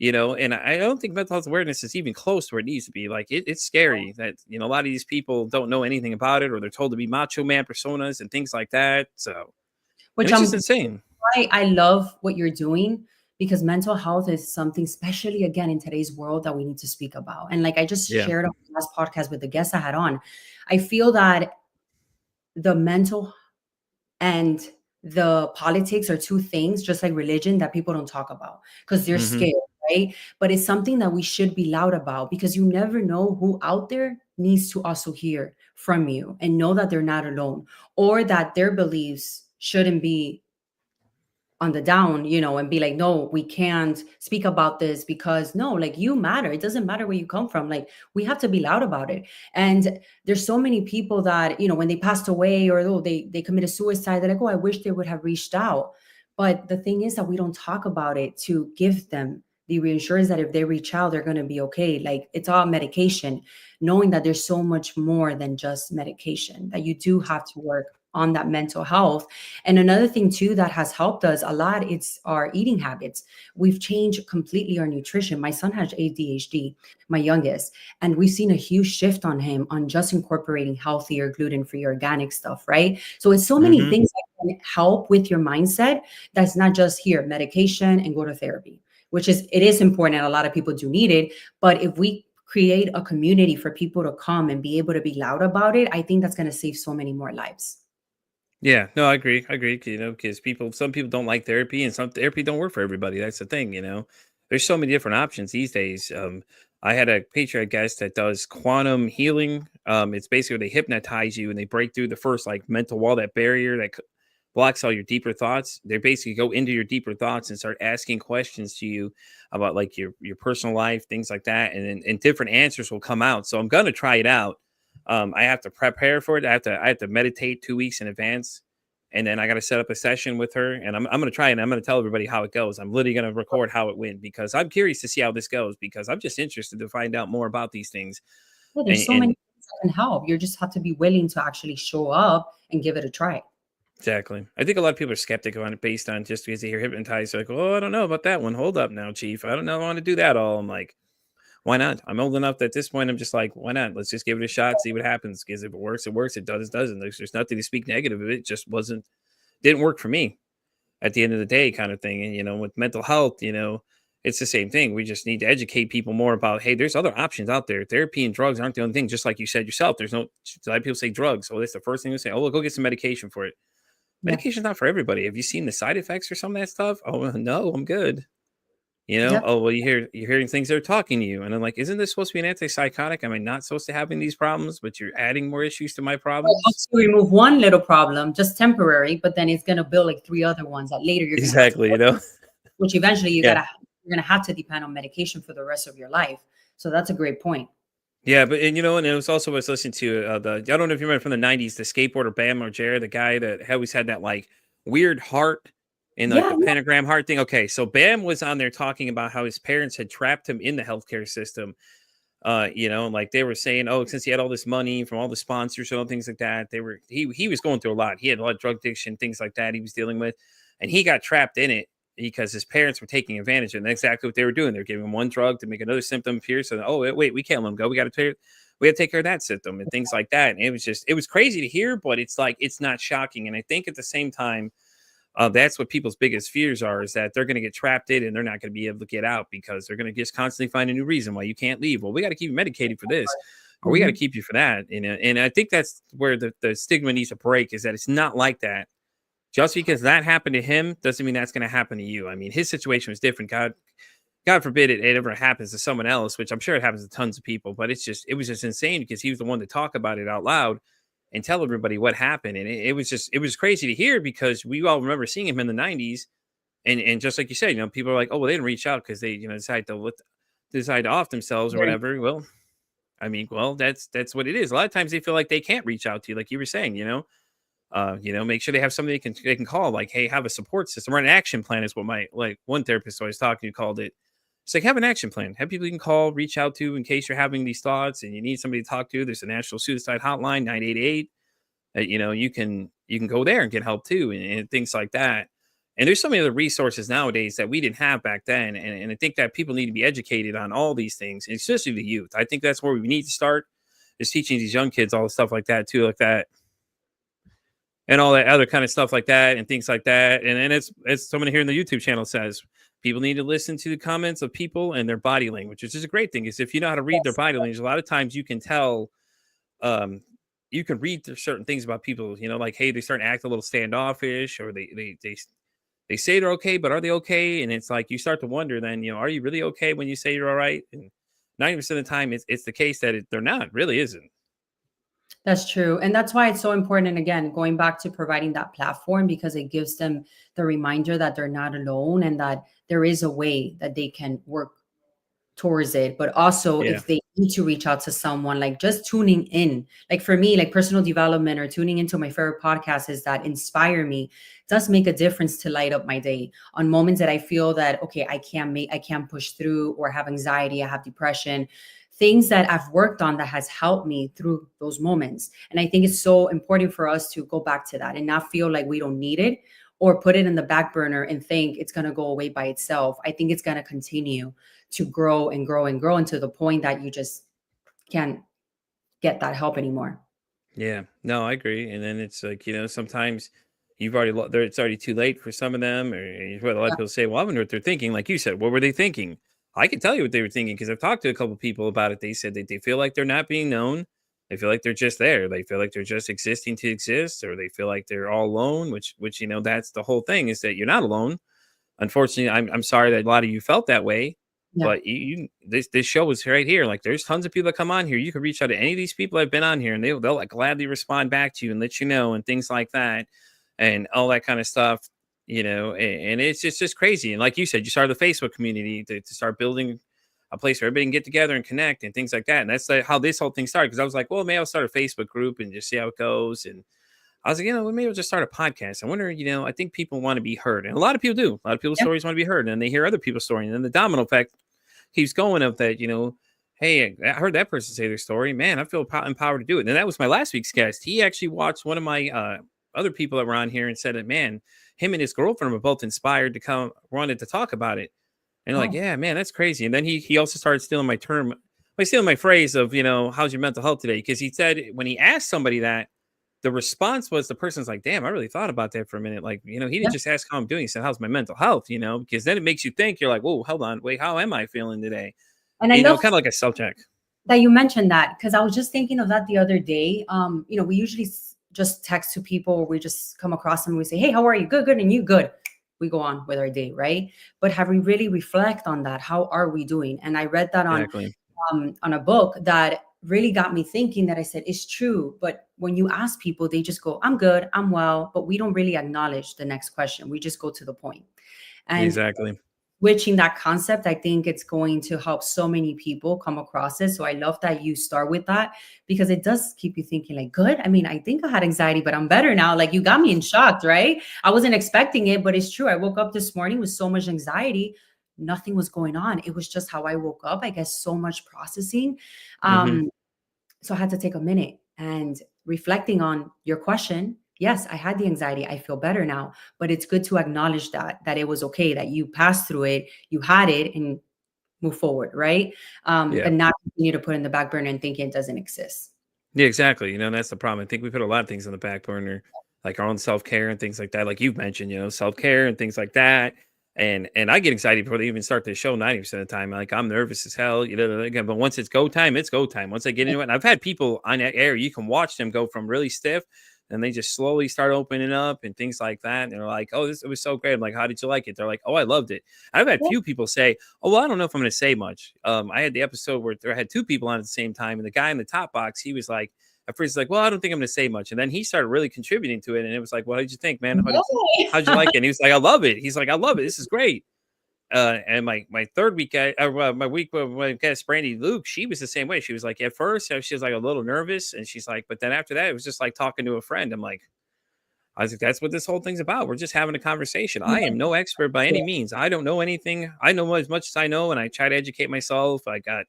And I don't think mental health awareness is even close to where it needs to be. Like, it's scary that, a lot of these people don't know anything about it, or they're told to be macho man personas and things like that. So, which is just insane. I love what you're doing because mental health is something, especially again in today's world, that we need to speak about. And like I just shared on the last podcast with the guests I had on, I feel that the mental and the politics are two things, just like religion, that people don't talk about because they're scared. Right? But it's something that we should be loud about because you never know who out there needs to also hear from you and know that they're not alone or that their beliefs shouldn't be on the down, and be like, no, we can't speak about this because no, like, you matter. It doesn't matter where you come from. Like, we have to be loud about it. And there's so many people that, when they passed away or they committed suicide, they're like, oh, I wish they would have reached out. But the thing is that we don't talk about it to give them the reassurance that if they reach out, they're going to be okay. Like, it's all medication, knowing that there's so much more than just medication, that you do have to work on that mental health. And another thing too that has helped us a lot, it's our eating habits. We've changed completely our nutrition. My son has ADHD, my youngest, and we've seen a huge shift on him on just incorporating healthier, gluten-free, organic stuff, right? So it's so many things that can help with your mindset. That's not just here, medication and go to therapy, which it is important, and a lot of people do need it. But if we create a community for people to come and be able to be loud about it, I think that's going to save so many more lives. Yeah, no, I agree. I agree. Because some people don't like therapy, and some therapy don't work for everybody. That's the thing. There's so many different options these days. I had a Patriot guest that does quantum healing. It's basically they hypnotize you and they break through the first like mental wall, that barrier that blocks all your deeper thoughts. They basically go into your deeper thoughts and start asking questions to you about like your personal life, things like that, and different answers will come out. So I'm gonna try it out. I have to prepare for it. I have to meditate 2 weeks in advance, and then I got to set up a session with her. And I'm going to try it. And I'm going to tell everybody how it goes. I'm literally going to record how it went because I'm curious to see how this goes because I'm just interested to find out more about these things. Yeah, there's so many things that can help. You just have to be willing to actually show up and give it a try. Exactly. I think a lot of people are skeptical on it based on just because they hear hypnotized. They're like, oh, I don't know about that one. Hold up now, Chief. I don't know. I want to do that all. I'm like, why not? I'm old enough that at this point, I'm just like, why not? Let's just give it a shot, see what happens. Because if it works, it works. It doesn't. There's nothing to speak negative of it. It just didn't work for me at the end of the day kind of thing. And, with mental health, it's the same thing. We just need to educate people more about, hey, there's other options out there. Therapy and drugs aren't the only thing. Just like you said yourself, a lot of people say drugs. So that's the first thing they say. Oh, well, go get some medication for it. Yeah. Medication's not for everybody. Have you seen the side effects or some of that stuff? Oh, no, I'm good. Yep. Oh, well, you're hearing things that are talking to you. And I'm like, isn't this supposed to be an antipsychotic? Am I not supposed to having these problems, but you're adding more issues to my problems? Once you remove one little problem, just temporary, but then it's going to build like 3 other ones that later you're exactly, which eventually you're Yeah. going to have to depend on medication for the rest of your life. So that's a great point. Yeah, but and it was also I was listening to I don't know if you remember from the '90s, the skateboarder Bam Margera, the guy that always had that like weird heart and like Yeah, the pentagram heart thing. Okay, so Bam was on there talking about how his parents had trapped him in the healthcare system. Like they were saying, oh, since he had all this money from all the sponsors and things like that, he was going through a lot. He had a lot of drug addiction, things like that he was dealing with, and he got trapped in it because his parents were taking advantage of it. And that's exactly what they were doing. They're giving him one drug to make another symptom appear. So, oh, wait, we can't let him go. We got to take care of that symptom and things like that. And it was crazy to hear, but it's like, it's not shocking. And I think at the same time, that's what people's biggest fears are, is that they're going to get trapped in and they're not going to be able to get out because they're going to just constantly find a new reason why you can't leave. Well, we got to keep you medicated for this, or we got to keep you for that. And I think that's where the stigma needs to break, is that it's not like that. Just because that happened to him doesn't mean that's going to happen to you. I mean, his situation was different. God forbid it ever happens to someone else, which I'm sure it happens to tons of people. But it was just insane because he was the one to talk about it out loud and tell everybody what happened. And it was crazy to hear because we all remember seeing him in the 90s. And just like you said, people are like, oh, well, they didn't reach out because they, decide to off themselves or whatever. Well, I mean, that's what it is. A lot of times they feel like they can't reach out to you, like you were saying, make sure they have somebody they can call, like, hey, have a support system or an action plan is what one therapist I was talking to called it. It's like, have an action plan, have people you can call, reach out to in case you're having these thoughts and you need somebody to talk to. There's a national suicide hotline, 988. You can go there and get help too, and things like that. And there's so many other resources nowadays that we didn't have back then. And I think that people need to be educated on all these things, especially the youth. I think that's where we need to start, is teaching these young kids all the stuff like that too, like that. And all that other kind of stuff like that and things like that. And it's someone here in the YouTube channel says, people need to listen to the comments of people and their body language, which is a great thing. Is if you know how to read their body language, a lot of times you can tell, you can read certain things about people, like, hey, they start to act a little standoffish, or they say they're okay, but are they okay? And it's like, you start to wonder then, are you really okay when you say you're all right? And 90% of the time it's the case that they're not, really isn't. That's true. And that's why it's so important. And again, going back to providing that platform, because it gives them the reminder that they're not alone and that there is a way that they can work towards it, but also Yeah. if they need to reach out to someone, like just tuning in. Like for me, like personal development or tuning into my favorite podcasts that inspire me does make a difference to light up my day on moments that I feel that, okay, I can't push through, or have anxiety, I have depression, things that I've worked on that has helped me through those moments. And I think it's so important for us to go back to that and not feel like we don't need it or put it in the back burner and think it's going to go away by itself. I think it's going to continue to grow and grow and grow until the point that you just can't get that help anymore. Yeah, no, I agree. And then it's like, sometimes you've already, it's already too late for some of them. Or you've had a lot of Yeah. people say, well, I wonder what they're thinking. Like you said, what were they thinking? I can tell you what they were thinking because I've talked to a couple people about it. They said that they feel like they're not being known. They feel like they're just there. They feel like they're just existing to exist, or they feel like they're all alone, which, that's the whole thing, is that you're not alone. Unfortunately, I'm sorry that a lot of you felt that way. Yeah. But this show is right here. Like, there's tons of people that come on here. You can reach out to any of these people that have been on here, and they'll like gladly respond back to you and let you know, and things like that, and all that kind of stuff. And it's just crazy. And like you said, you started the Facebook community to start building a place where everybody can get together and connect and things like that. And that's like how this whole thing started. Because I was like, well, maybe I'll start a Facebook group and just see how it goes. And I was like, maybe I'll just start a podcast. I wonder, I think people want to be heard. And a lot of people do. A lot of people's Yeah. stories want to be heard. And they hear other people's stories. And then the domino effect keeps going of that, hey, I heard that person say their story. Man, I feel empowered to do it. And that was my last week's guest. He actually watched one of my other people that were on here and said that, man, him and his girlfriend were both inspired to wanted to talk about it. And like, Oh, yeah, man, that's crazy. And then he also started stealing my phrase of, how's your mental health today? Because he said when he asked somebody that, the response was the person's like, damn, I really thought about that for a minute. Like, he yeah. didn't just ask how I'm doing. He said, how's my mental health? Because then it makes you think. You're like, whoa, hold on. Wait, how am I feeling today? And I love Kind of like a self check. that you mentioned that, because I was just thinking of that the other day. We usually just text to people, or we just come across them and we say, hey, how are you? Good, good. And you good. We go on with our day, right? But have we really reflect on that? How are we doing? And I read that Exactly. on a book that really got me thinking, that I said, it's true. But when you ask people, they just go, I'm good, I'm well, but we don't really acknowledge the next question. We just go to the point. And Exactly. switching that concept, I think it's going to help so many people come across it. So I love that you start with that, because it does keep you thinking like, good. I mean, I think I had anxiety, but I'm better now. Like, you got me in shock, right? I wasn't expecting it, but it's true. I woke up this morning with so much anxiety. Nothing was going on. It was just how I woke up. I guess so much processing. Mm-hmm. So I had to take a minute and reflecting on your question. Yes, I had the anxiety. I feel better now, but it's good to acknowledge that it was okay, that you passed through it, you had it, and move forward, right? Yeah. But not continue to put in the back burner and thinking it doesn't exist. Yeah, exactly. And that's the problem. I think we put a lot of things on the back burner, like our own self care and things like that. Like you've mentioned, self care and things like that. And I get excited before they even start the show 90% of the time. Like, I'm nervous as hell, again, but once it's go time, it's go time. Once I get into it, and I've had people on that air, you can watch them go from really stiff and they just slowly start opening up and things like that. And they're like, oh, it was so great. I'm like, how did you like it? They're like, oh, I loved it. I've had few people say, oh, well, I don't know if I'm going to say much. I had the episode where I had two people on at the same time, and the guy in the top box, he was like, at first, like, well, I don't think I'm going to say much. And then he started really contributing to it. And it was like, well, how did you think, man? How'd you like it? And he was like, I love it. He's like, I love it. This is great. And my third week, my week when I guest Brandy Luke, she was the same way. She was like, at first, she was like a little nervous, and she's like, but then after that, it was just like talking to a friend. I was like, that's what this whole thing's about. We're just having a conversation. I am no expert by any means. I don't know anything. I know as much as I know, and I try to educate myself. I got,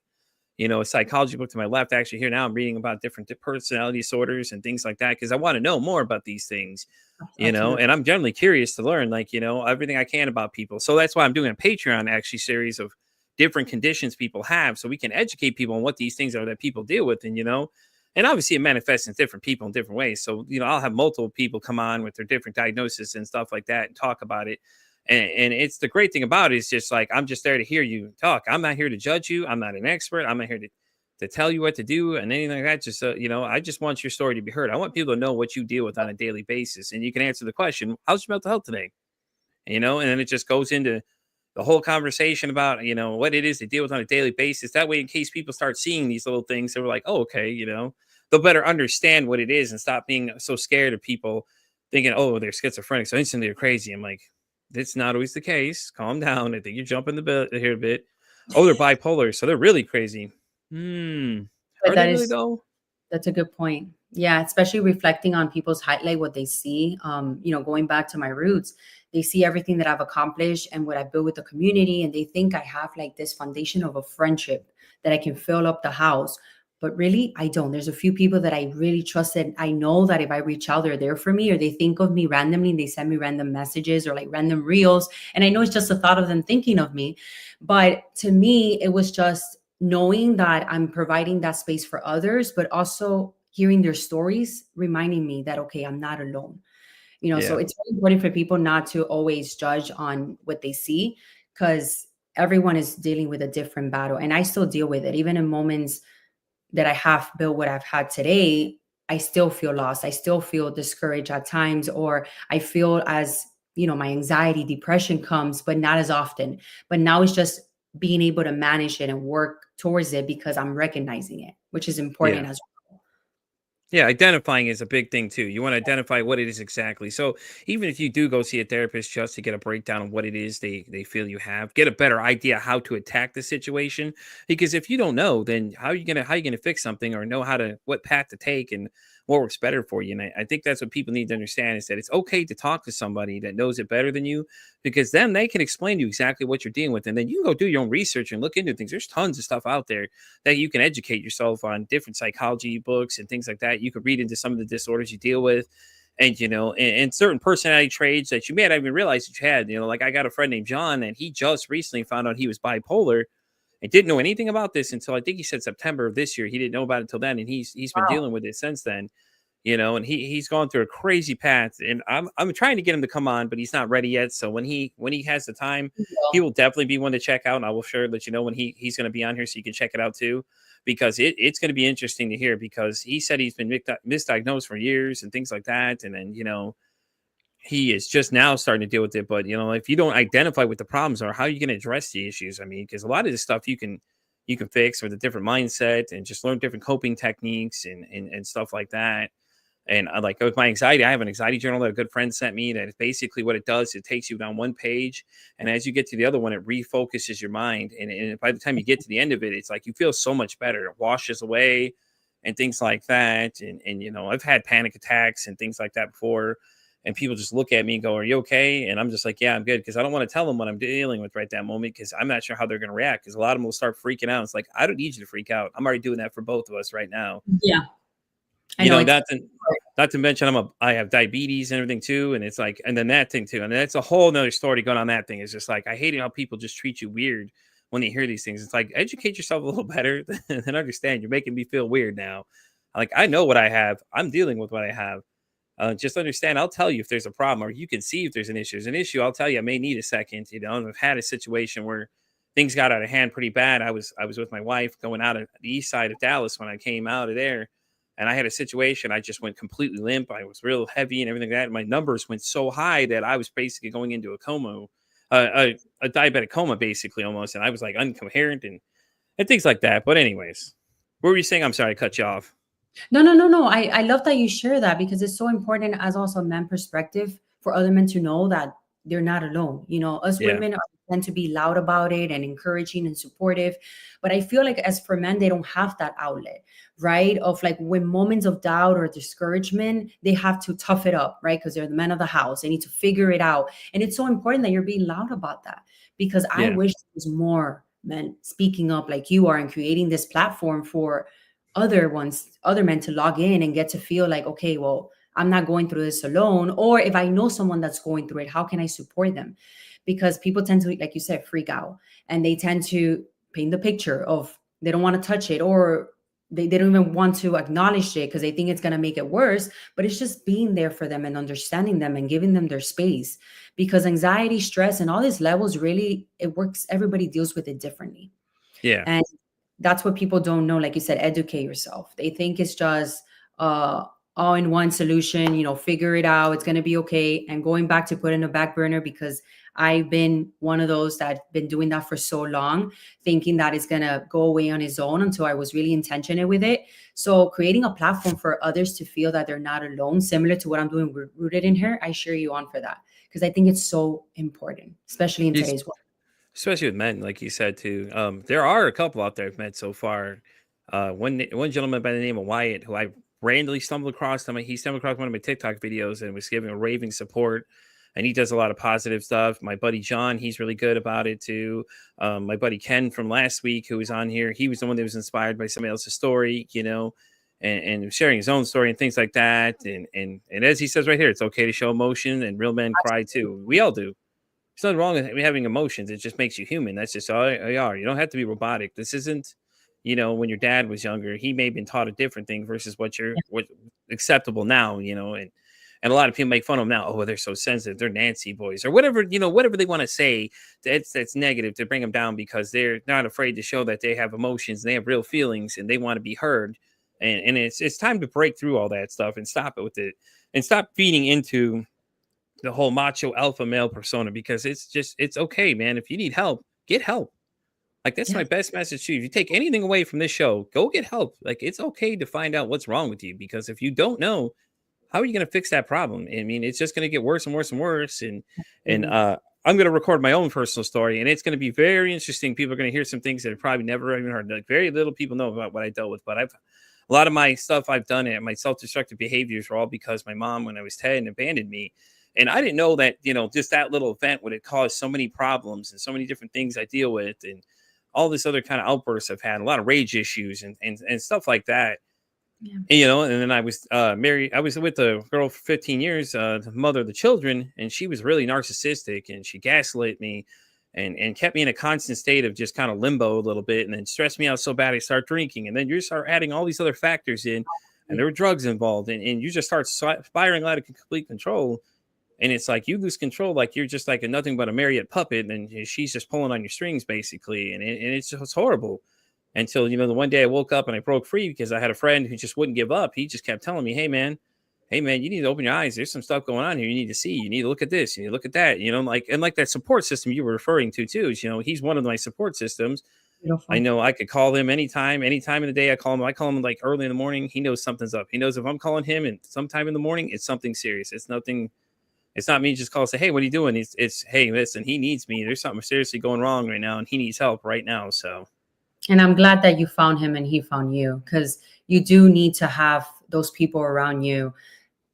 a psychology book to my left. Actually, here now I'm reading about different personality disorders and things like that, because I want to know more about these things. Absolutely. And I'm generally curious to learn, like, everything I can about people. So that's why I'm doing a Patreon actually series of different conditions people have, so we can educate people on what these things are that people deal with. And obviously it manifests in different people in different ways. So, I'll have multiple people come on with their different diagnoses and stuff like that and talk about it. And it's the great thing about it is just like, I'm just there to hear you talk. I'm not here to judge you. I'm not an expert. I'm not here to tell you what to do and anything like that. Just, I just want your story to be heard. I want people to know what you deal with on a daily basis. And you can answer the question, how's your mental health today? And then it just goes into the whole conversation about, what it is they deal with on a daily basis. That way, in case people start seeing these little things, they were like, oh, okay, they'll better understand what it is and stop being so scared of people thinking, oh, they're schizophrenic, so instantly they're crazy. I'm like, it's not always the case. Calm down. I think you're jumping the bit here a bit. Oh, they're bipolar, so they're really crazy. Hmm. But Are they really though? that's a good point. Yeah, especially reflecting on people's highlight, what they see. Going back to my roots, they see everything that I've accomplished and what I built with the community, and they think I have like this foundation of a friendship that I can fill up the house. But really, I don't. There's a few people that I really trust that I know that if I reach out, they're there for me, or they think of me randomly and they send me random messages or like random reels. And I know it's just the thought of them thinking of me. But to me, it was just knowing that I'm providing that space for others, but also hearing their stories, reminding me that, okay, I'm not alone. So Yeah. it's very important for people not to always judge on what they see, because everyone is dealing with a different battle. And I still deal with it. Even in moments that I have built what I've had today, I still feel lost. I still feel discouraged at times, or I feel as, my anxiety, depression comes, but not as often. But now it's just being able to manage it and work towards it because I'm recognizing it, which is Yeah. important as well. Yeah, identifying is a big thing too. You want to identify what it is exactly. So even if you do go see a therapist just to get a breakdown of what it is they feel you have, get a better idea how to attack the situation. Because if you don't know, then how you gonna fix something or know what path to take and what works better for you. And I think that's what people need to understand is that it's okay to talk to somebody that knows it better than you, because then they can explain to you exactly what you're dealing with. And then you can go do your own research and look into things. There's tons of stuff out there that you can educate yourself on, different psychology books and things like that. You could read into some of the disorders you deal with, and certain personality traits that you may not even realize that you had. Like I got a friend named John, and he just recently found out he was bipolar and didn't know anything about this until I think he said September of this year. He didn't know about it until then, and he's been Wow. dealing with it since then. And he's gone through a crazy path, and I'm trying to get him to come on, but he's not ready yet. So when he has the time, he will definitely be one to check out, and I will sure let you know when he's going to be on here so you can check it out too, because it's going to be interesting to hear, because he said he's been misdiagnosed for years and things like that, and then he is just now starting to deal with it. But if you don't identify what the problems are, how are you going to address the issues? I mean, because a lot of this stuff you can fix with a different mindset and just learn different coping techniques and stuff like that. And I like with my anxiety, I have an anxiety journal that a good friend sent me that is basically what it does. It takes you down one page, and as you get to the other one, it refocuses your mind. And by the time you get to the end of it, it's like you feel so much better. It washes away and things like that. And I've had panic attacks and things like that before. And people just look at me and go, "Are you okay?" And I'm just like, "Yeah, I'm good," because I don't want to tell them what I'm dealing with right that moment, because I'm not sure how they're going to react. Because a lot of them will start freaking out. It's like, I don't need you to freak out. I'm already doing that for both of us right now. Yeah. I You know know, it's not to mention I have diabetes and everything too, and it's like, and then that thing too, and that's a whole nother story going on. That thing is just like, I hate how people just treat you weird when they hear these things. It's like, educate yourself a little better and understand you're making me feel weird now. Like, I know what I have. I'm dealing with what I have. Just understand. I'll tell you if there's a problem, or you can see if there's an issue. There's an issue. I'll tell you. I may need a second. And I've had a situation where things got out of hand pretty bad. I was with my wife going out of the east side of Dallas when I came out of there, and I had a situation. I just went completely limp. I was real heavy and everything like that. And my numbers went so high that I was basically going into a coma, a diabetic coma, basically almost. And I was like uncoherent and things like that. But anyways, what were you saying? I'm sorry, I cut you off. No. I love that you share that, because it's so important as also a man perspective for other men to know that they're not alone. Us Yeah, women tend to be loud about it and encouraging and supportive. But I feel like as for men, they don't have that outlet, right? Of like when moments of doubt or discouragement, they have to tough it up, right? Because they're the men of the house. They need to figure it out. And it's so important that you're being loud about that, because I yeah, wish there was more men speaking up like you are and creating this platform for other men to log in and get to feel like, okay, well, I'm not going through this alone. Or if I know someone that's going through it, how can I support them? Because people tend to, like you said, freak out, and they tend to paint the picture of they don't want to touch it, or they don't even want to acknowledge it because they think it's going to make it worse. But it's just being there for them and understanding them and giving them their space, because anxiety, stress, and all these levels, really, it works. Everybody deals with it differently. yeah, And that's what people don't know. Like you said, educate yourself. They think it's just all in one solution, figure it out. It's going to be okay. And going back to put in a back burner, because I've been one of those that been doing that for so long, thinking that it's going to go away on its own until I was really intentional with it. So creating a platform for others to feel that they're not alone, similar to what I'm doing with Rooted in Her, I cheer you on for that, because I think it's so important, especially in it's today's world. especially with men, like you said too. There are a couple out there I've met so far. One gentleman by the name of Wyatt, who I randomly stumbled across him. He stumbled across one of my TikTok videos and was giving a raving support. And he does a lot of positive stuff. My buddy John, he's really good about it too. My buddy Ken from last week, who was on here, he was the one that was inspired by somebody else's story, and sharing his own story and things like that. And as he says right here, it's okay to show emotion, and real men cry too. We all do. There's nothing wrong with having emotions. It just makes you human. That's just all you are. You don't have to be robotic. This isn't, when your dad was younger, he may have been taught a different thing versus what acceptable now, and a lot of people make fun of them now. Oh, they're so sensitive. They're Nancy boys or whatever, whatever they want to say that's negative to bring them down because they're not afraid to show that they have emotions and they have real feelings and they want to be heard. And it's time to break through all that stuff and stop it with it and stop feeding into the whole macho alpha male persona, because it's okay, man. If you need help, get help. Like, that's my best message to you. If you take anything away from this show, go get help. Like, it's okay to find out what's wrong with you, because if you don't know, how are you going to fix that problem? I mean, it's just going to get worse and worse and worse. And I'm going to record my own personal story, and it's going to be very interesting. People are going to hear some things that have probably never even heard. Like, very little people know about what I dealt with, but a lot of my stuff I've done, and my self-destructive behaviors were all because my mom, when I was 10, abandoned me. And I didn't know that, just that little event would have caused so many problems and so many different things I deal with, and all this other kind of outbursts I've had, a lot of rage issues and stuff like that. Yeah. And then I was married. I was with a girl for 15 years, the mother of the children, and she was really narcissistic, and she gaslit me and kept me in a constant state of just kind of limbo a little bit, and then stressed me out so bad I start drinking. And then you start adding all these other factors in, and there were drugs involved, and you just start spiraling out of complete control. And it's like you lose control, like you're just like nothing but a marionette puppet, and she's just pulling on your strings, basically. And it's horrible until, the one day I woke up and I broke free because I had a friend who just wouldn't give up. He just kept telling me, hey, man, you need to open your eyes. There's some stuff going on here. You need to see. You need to look at this. You need to look at that. Like that support system you were referring to, too. He's one of my support systems. Beautiful. I know I could call him anytime in the day. I call him like early in the morning. He knows something's up. He knows if I'm calling him and sometime in the morning, it's something serious. It's nothing. It's not me just call and say, hey, what are you doing? It's hey, listen, he needs me. There's something seriously going wrong right now, and he needs help right now. So, and I'm glad that you found him and he found you, because you do need to have those people around you,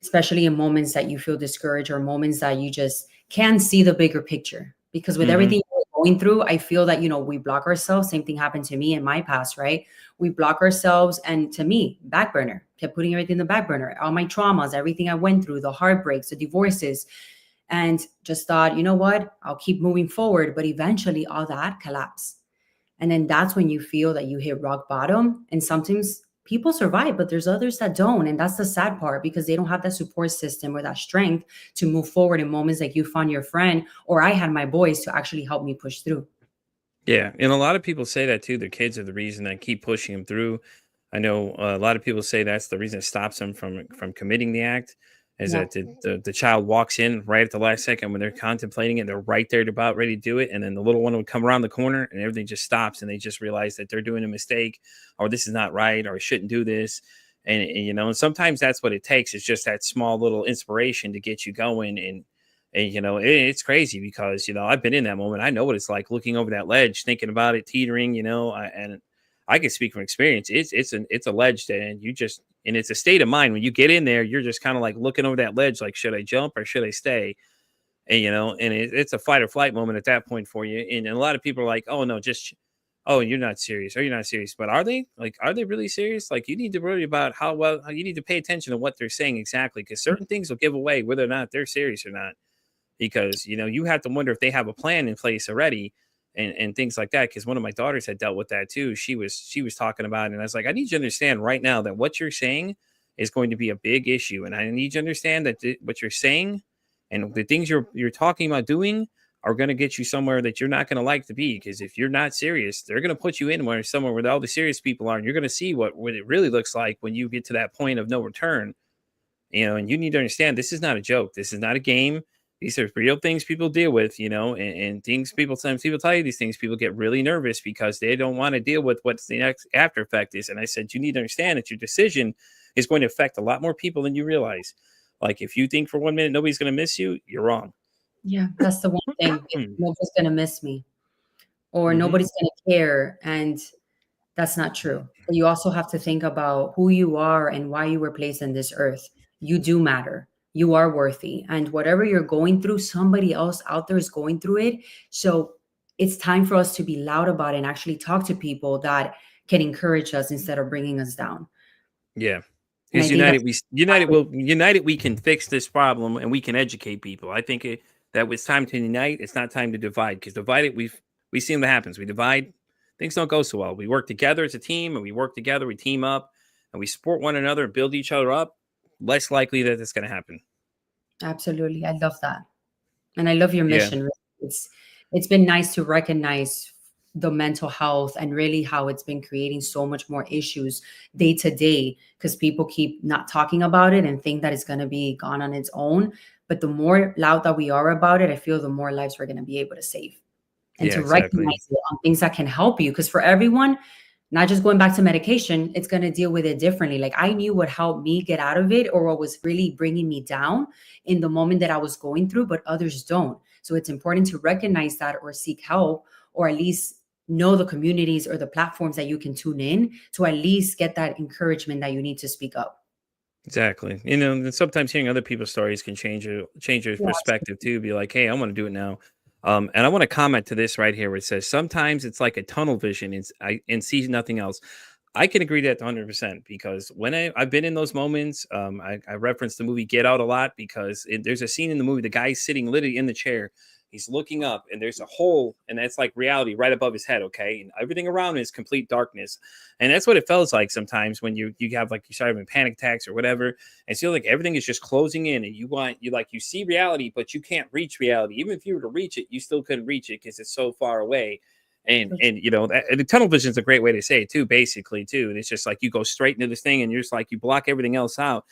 especially in moments that you feel discouraged or moments that you just can't see the bigger picture. Because with everything we're going through, I feel that, we block ourselves. Same thing happened to me in my past, right? We block ourselves. And to me, back burner, kept putting everything in the back burner, all my traumas, everything I went through, the heartbreaks, the divorces, and just thought, you know what, I'll keep moving forward. But eventually all that collapsed. And then that's when you feel that you hit rock bottom. And sometimes people survive, but there's others that don't. And that's the sad part, because they don't have that support system or that strength to move forward in moments like you found your friend, or I had my boys to actually help me push through. Yeah. And a lot of people say that too. Their kids are the reason that keep pushing them through. I know a lot of people say that's the reason it stops them from committing the act, is that the child walks in right at the last second when they're contemplating it. They're right there about ready to do it. And then the little one would come around the corner and everything just stops, and they just realize that they're doing a mistake, or this is not right, or I shouldn't do this. And sometimes that's what it takes, is just that small little inspiration to get you going. And it's crazy because, I've been in that moment. I know what it's like looking over that ledge, thinking about it, teetering, and I can speak from experience. It's a ledge, and it's a state of mind. When you get in there, you're just kind of like looking over that ledge, like, should I jump or should I stay? And, it's a fight or flight moment at that point for you. And a lot of people are like, oh no, you're not serious. Or you're not serious. But are they really serious? Like, you need to worry about how you need to pay attention to what they're saying exactly, because certain things will give away whether or not they're serious or not, because, you have to wonder if they have a plan in place already. And things like that, because one of my daughters had dealt with that too. She was talking about it, and I was like, I need you to understand right now that what you're saying is going to be a big issue, and I need you to understand that what you're saying and the things you're talking about doing are going to get you somewhere that you're not going to like to be. Because if you're not serious, they're going to put you in somewhere where all the serious people are, and you're going to see what it really looks like when you get to that point of no return. And you need to understand, this is not a joke. This is not a game. These are real things people deal with, and things sometimes people tell you these things. People get really nervous because they don't want to deal with what's the next after effect is. And I said, you need to understand that your decision is going to affect a lot more people than you realize. Like, if you think for 1 minute nobody's going to miss you, you're wrong. Yeah, that's the one thing. Nobody's going to miss me. or nobody's going to care. And that's not true. But you also have to think about who you are and why you were placed in this earth. You do matter. You are worthy. And whatever you're going through, somebody else out there is going through it. So it's time for us to be loud about it and actually talk to people that can encourage us instead of bringing us down. Yeah. And I Because think united we can fix this problem and we can educate people. I think that it's time to unite. It's not time to divide, because divided we see what happens. We divide, things don't go so well. We work together as a team, and we work together, we team up, and we support one another and build each other up. Less likely that it's going to happen. absolutely. I love that. And I love your Yeah. mission. It's been nice to recognize the mental health and really how it's been creating so much more issues day to day, because people keep not talking about it and think that it's going to be gone on its own. But the more loud that we are about it, I feel the more lives we're going to be able to save, and Yeah, to exactly. recognize it on things that can help you. Because for everyone, not just going back to medication, it's going to deal with it differently. Like, I knew what helped me get out of it, or what was really bringing me down in the moment that I was going through, but others don't. So it's important to recognize that, or seek help, or at least know the communities or the platforms that you can tune in to at least get that encouragement that you need to speak up. Exactly. And sometimes hearing other people's stories can change your Yeah. perspective too. Be like, hey, I want to do it now. And I want to comment to this right here, where it says sometimes it's like a tunnel vision and sees nothing else. I can agree to that 100%, because when I've been in those moments, I reference the movie Get Out a lot, because there's a scene in the movie, the guy's sitting literally in the chair. He's looking up and there's a hole, and that's like reality right above his head. Okay. And everything around is complete darkness. And that's what it feels like sometimes when you have, like, you start having panic attacks or whatever. And feel like everything is just closing in, and you see reality, but you can't reach reality. Even if you were to reach it, you still couldn't reach it because it's so far away. And the tunnel vision is a great way to say it too, basically too. And it's just like you go straight into this thing, and you're just like, you block everything else out.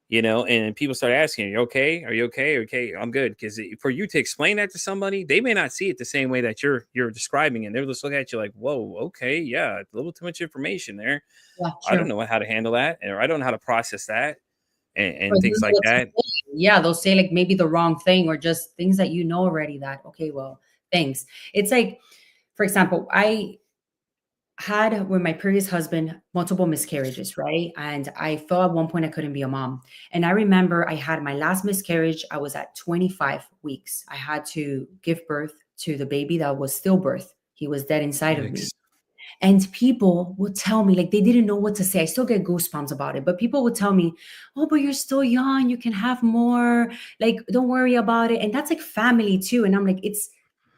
And people start asking, "Are you okay? Are you okay? Okay, I'm good." Because for you to explain that to somebody, they may not see it the same way that you're describing it. They'll just look at you like, "Whoa, okay, yeah, a little too much information there. Yeah, I don't true. know how to handle that, or I don't know how to process that, Or and things use like what's that." saying. Yeah, they'll say like maybe the wrong thing, or just things that you know already, that, okay, well, thanks. It's like, for example, I had, with my previous husband, multiple miscarriages, right? And I felt at one point I couldn't be a mom. And I remember I had my last miscarriage. I was at 25 weeks. I had to give birth to the baby that was stillbirth. He was dead inside of me. Yikes. And people would tell me, like, they didn't know what to say. I still get goosebumps about it, but people would tell me, "Oh, but you're still young. You can have more. Like, don't worry about it." And that's like family too. And I'm like, it's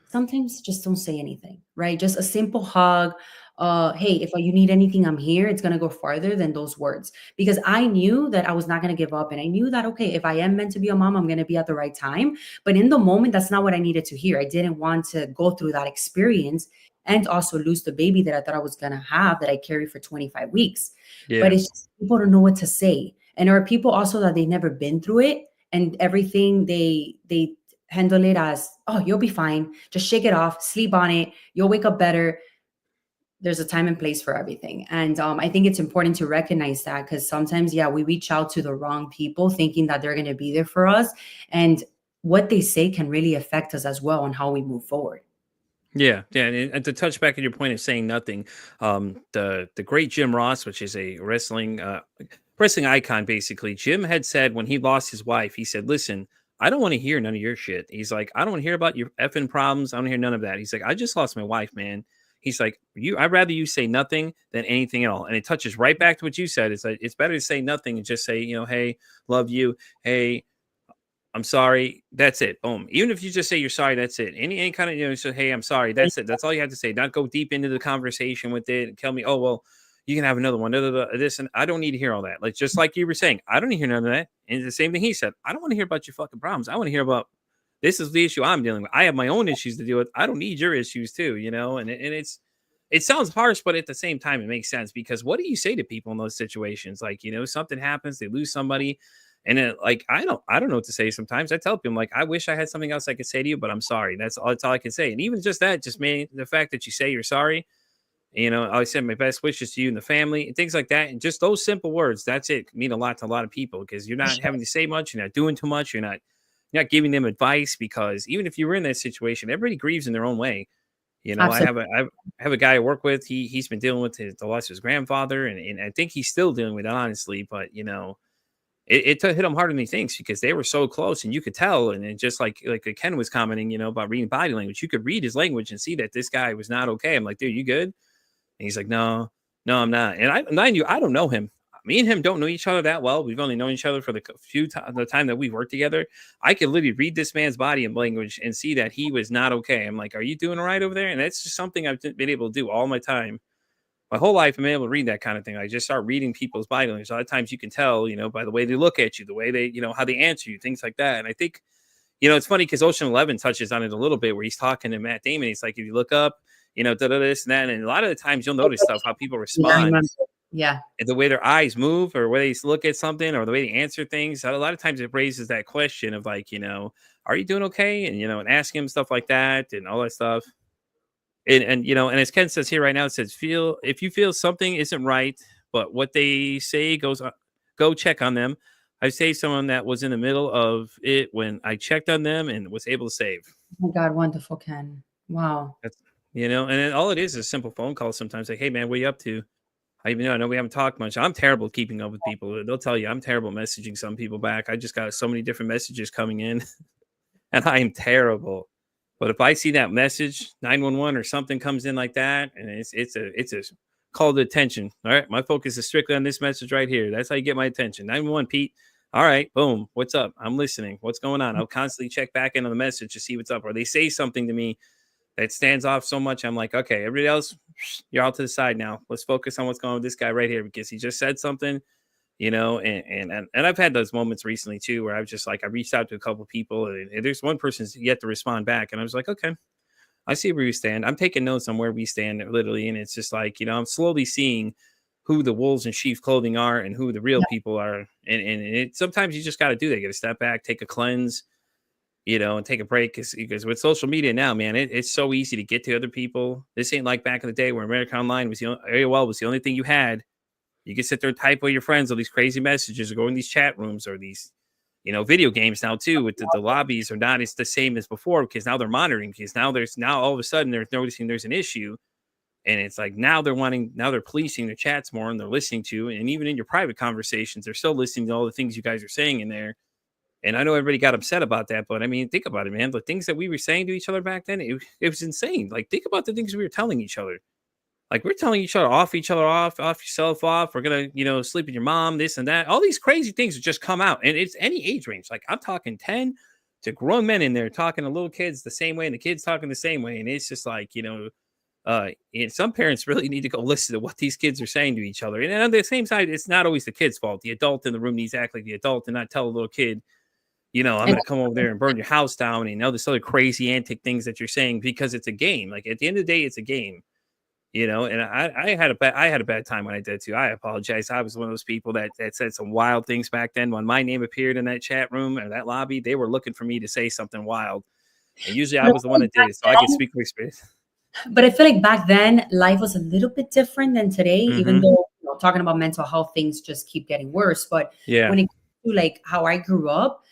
sometimes just don't say anything, right? Just a simple hug. Hey, if you need anything, I'm here. It's going to go farther than those words, because I knew that I was not going to give up. And I knew that, okay, if I am meant to be a mom, I'm going to be at the right time. But in the moment, that's not what I needed to hear. I didn't want to go through that experience and also lose the baby that I thought I was going to have, that I carried for 25 weeks. But Yeah. it's just, people don't know what to say. And there are people also that they've never been through it, and everything they handle it as, "Oh, you'll be fine. Just shake it off, sleep on it. You'll wake up better." There's a time and place for everything. And I think it's important to recognize that, because sometimes, yeah, we reach out to the wrong people thinking that they're going to be there for us. And what they say can really affect us as well on how we move forward. Yeah, yeah, and to touch back on your point of saying nothing, the great Jim Ross, which is a wrestling icon, basically, Jim had said when he lost his wife, he said, "Listen, I don't want to hear none of your shit." He's like, "I don't want to hear about your effing problems. I don't hear none of that." He's like, "I just lost my wife, man." He's like, I'd rather you say nothing than anything else." And it touches right back to what you said. It's like, it's better to say nothing and just say, "Hey, love you. Hey, I'm sorry." That's it. Boom. Even if you just say you're sorry, that's it. Any kind of, so, "Hey, I'm sorry." That's it. That's all you have to say. Not go deep into the conversation with it and tell me, "Oh, well, you can have another one." This, and I don't need to hear all that. Like, just like you were saying, I don't need to hear none of that. And the same thing he said. I don't want to hear about your fucking problems. I want to hear about, this is the issue I'm dealing with. I have my own issues to deal with. I don't need your issues too, and it sounds harsh, but at the same time, it makes sense, because what do you say to people in those situations? Like, something happens, they lose somebody. And then, like, I don't know what to say sometimes. I tell people, like, "I wish I had something else I could say to you, but I'm sorry." That's all I can say. And even just that, just made the fact that you say you're sorry, I send my best wishes to you and the family and things like that. And just those simple words, that's it, mean a lot to a lot of people, because you're not having to say much. You're not doing too much. You're not giving them advice, because even if you were in that situation, everybody grieves in their own way. You know, Absolutely. I have a guy I work with. He's been dealing with the loss of his grandfather, and I think he's still dealing with it, honestly. But you know, hit him harder than he thinks because they were so close, and you could tell. And just like Ken was commenting, you know, about reading body language, you could read his language and see that this guy was not okay. I'm like, dude, you good? And he's like, no, no, I'm not. And mind you, I don't know him. Me and him don't know each other that well. We've only known each other for the time that we've worked together. I could literally read this man's body and language and see that he was not okay. I'm like, are you doing all right over there? And that's just something I've been able to do all my time. My whole life, I'm able to read that kind of thing. I just start reading people's body language. A lot of times you can tell, you know, by the way they look at you, the way they, you know, how they answer you, things like that. And I think, you know, it's funny because Ocean 11 touches on it a little bit where he's talking to Matt Damon. He's like, if you look up, you know, this and that. And a lot of the times you'll notice stuff, how people respond. Yeah. And the way their eyes move or where they look at something or the way they answer things. A lot of times it raises that question of like, you know, are you doing okay? And, you know, and ask him stuff like that and all that stuff. And you know, and as Ken says here right now, it says, if you feel something isn't right, but what they say goes on, go check on them. I say someone that was in the middle of it when I checked on them and was able to save. Oh my God, wonderful, Ken. Wow. That's, you know, and then all it is a simple phone call sometimes like, hey man, what are you up to? I know we haven't talked much. I'm terrible at keeping up with people. They'll tell you I'm terrible messaging some people back. I just got so many different messages coming in and I am terrible. But if I see that message, 911 or something comes in like that, and it's a call to attention. All right, my focus is strictly on this message right here. That's how you get my attention. 911, Pete. All right, boom. What's up? I'm listening. What's going on? I'll constantly check back in on the message to see what's up. Or they say something to me that stands off so much. I'm like, okay, everybody else, you're all to the side now. Let's focus on what's going on with this guy right here because he just said something, you know. And I've had those moments recently too, where I've just like I reached out to a couple of people, and there's one person's yet to respond back, and I was like, okay, I see where you stand. I'm taking notes on where we stand, literally, and it's just like, you know, I'm slowly seeing who the wolves in sheep's clothing are and who the real people are, and it sometimes you just got to do that. You got to step back, take a cleanse, you know, and take a break because with social media now, man, it's so easy to get to other people. This ain't like back in the day where America Online was AOL was the only thing you had. You can sit there and type with your friends all these crazy messages or go in these chat rooms or these, you know, video games now too. With the lobbies are not as the same as before because now they're monitoring because now all of a sudden they're noticing there's an issue. And it's like now they're policing their chats more and they're listening to, and even in your private conversations, they're still listening to all the things you guys are saying in there. And I know everybody got upset about that, but I mean, think about it, man. The things that we were saying to each other back then, it was insane. Like, think about the things we were telling each other. Like, we're telling each other off yourself off. We're going to, you know, sleep with your mom, this and that. All these crazy things that just come out. And it's any age range. Like, I'm talking 10 to grown men in there talking to little kids the same way, and the kids talking the same way. And it's just like, you know, some parents really need to go listen to what these kids are saying to each other. And on the same side, it's not always the kid's fault. The adult in the room needs to act like the adult and not tell a little kid, you know, I'm going to come over there and burn your house down and all this other crazy antic things that you're saying because it's a game. Like at the end of the day, it's a game, you know. And I had a bad time when I did too. I apologize. I was one of those people that said some wild things back then. When my name appeared in that chat room or that lobby, they were looking for me to say something wild. And usually I was the one that did it, so I can speak for experience. But I feel like back then life was a little bit different than today, even though, you know, talking about mental health, things just keep getting worse. But when it comes to like how I grew up,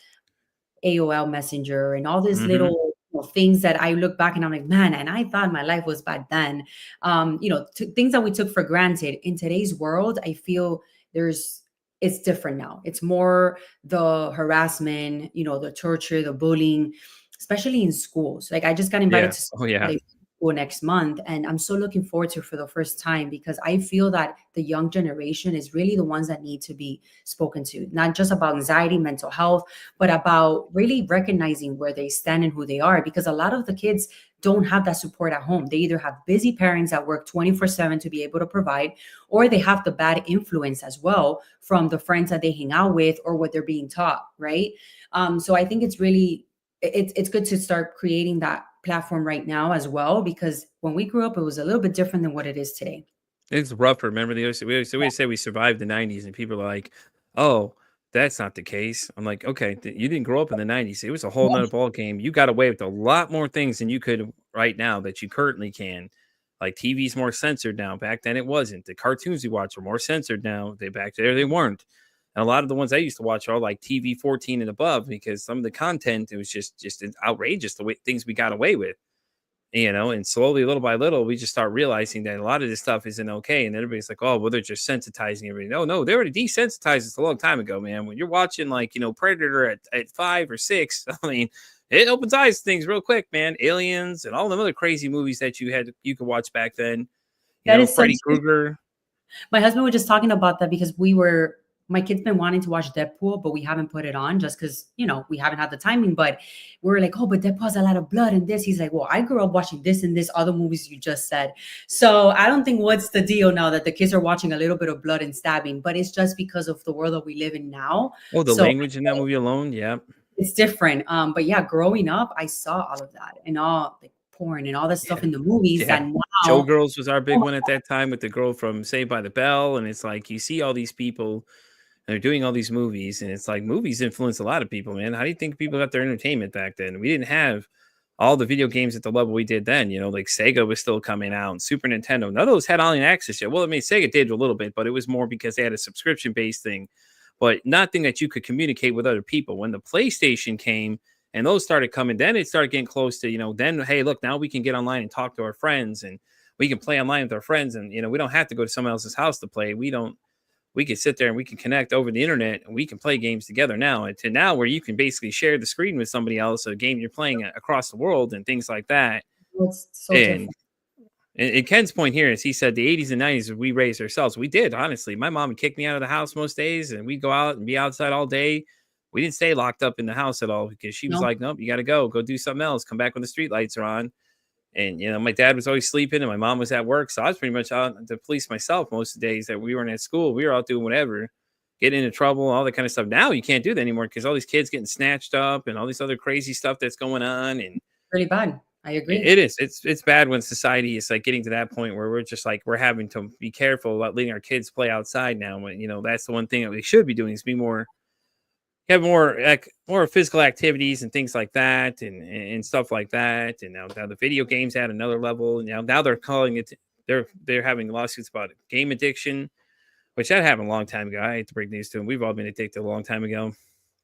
AOL Messenger and all these little, you know, things that I look back and I'm like, man, and I thought my life was bad then. You know, things that we took for granted. In today's world, I feel it's different now. It's more the harassment, you know, the torture, the bullying, especially in schools. Like I just got invited to school next month, and I'm so looking forward to it for the first time because I feel that the young generation is really the ones that need to be spoken to, not just about anxiety, mental health, but about really recognizing where they stand and who they are, because a lot of the kids don't have that support at home. They either have busy parents that work 24/7 to be able to provide, or they have the bad influence as well from the friends that they hang out with or what they're being taught, right? So I think it's really it's good to start creating that platform right now as well, because when we grew up, it was a little bit different than what it is today. It's rougher. Remember, we always say we survived the 90s, and people are like, oh, that's not the case. I'm like, okay, you didn't grow up in the 90s. It was a whole nother ball game. You got away with a lot more things than you could right now that you currently can. Like TV's more censored now. Back then it wasn't. The cartoons we watch are more censored now. Back there they weren't. And a lot of the ones I used to watch are like TV 14 and above because some of the content, it was just outrageous the way things we got away with. And slowly, little by little, we just start realizing that a lot of this stuff isn't okay. And everybody's like, oh, well, they're just sensitizing everybody. No, they already desensitized us a long time ago, man. When you're watching like, Predator at 5 or 6, I mean, it opens eyes to things real quick, man. Aliens and all the other crazy movies that you could watch back then. That is so Freddy true. Krueger. My husband was just talking about that because my kid's been wanting to watch Deadpool, but we haven't put it on just because, we haven't had the timing. But we were like, oh, but Deadpool has a lot of blood and this. He's like, well, I grew up watching this and this other movies you just said. So I don't think what's the deal now that the kids are watching a little bit of blood and stabbing, but it's just because of the world that we live in now. Oh, the So language in that movie alone. Yeah. it's different. But yeah, growing up, I saw all of that and all like porn and all that stuff in the movies. Yeah. And now, Showgirls was our big one at that time with the girl from Saved by the Bell. And it's like you see all these people, and they're doing all these movies, and it's like movies influence a lot of people, man. How do you think people got their entertainment back then? We didn't have all the video games at the level we did then. Like Sega was still coming out and Super Nintendo. None of those had online access yet. Well, I mean, Sega did a little bit, but it was more because they had a subscription-based thing, but nothing that you could communicate with other people. When the PlayStation came and those started coming, then it started getting close to, then, hey, look, now we can get online and talk to our friends, and we can play online with our friends, and, we don't have to go to someone else's house to play. We can sit there and we can connect over the internet, and we can play games together now. And to now where you can basically share the screen with somebody else, a game you're playing across the world and things like that. it's so And different. Ken's point here is he said the 80s and 90s, we raised ourselves. We did, honestly. My mom would kick me out of the house most days, and we'd go out and be outside all day. We didn't stay locked up in the house at all because she was like, nope, you got to go do something else. Come back when the street lights are on. And, my dad was always sleeping and my mom was at work. So I was pretty much out to police myself most of the days that we weren't at school. We were out doing whatever, getting into trouble, all that kind of stuff. Now you can't do that anymore because all these kids getting snatched up and all this other crazy stuff that's going on. And Pretty bad. I agree. it is. It's bad when society is like getting to that point where we're just like, we're having to be careful about letting our kids play outside now. When, that's the one thing that we should be doing is be more, have more physical activities and things like that and stuff like that. And now the video games at another level. Now they're calling it, they're having lawsuits about game addiction, which that happened a long time ago. I hate to break news to them. We've all been addicted a long time ago.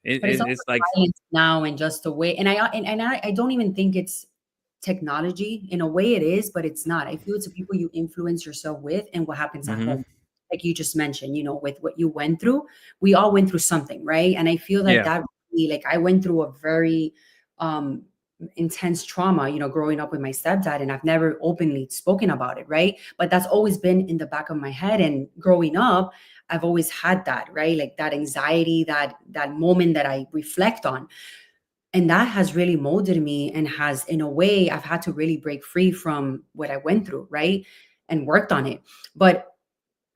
But it's like now and just the way, and I don't even think it's technology. In a way it is, but it's not. I feel it's the people you influence yourself with and what happens at home. Like you just mentioned, with what you went through, we all went through something, right? And I feel that that really, like I went through a very intense trauma, growing up with my stepdad, and I've never openly spoken about it, right? But that's always been in the back of my head. And growing up, I've always had that, right? Like that anxiety, that moment that I reflect on. And that has really molded me and has, in a way, I've had to really break free from what I went through, right? And worked on it. But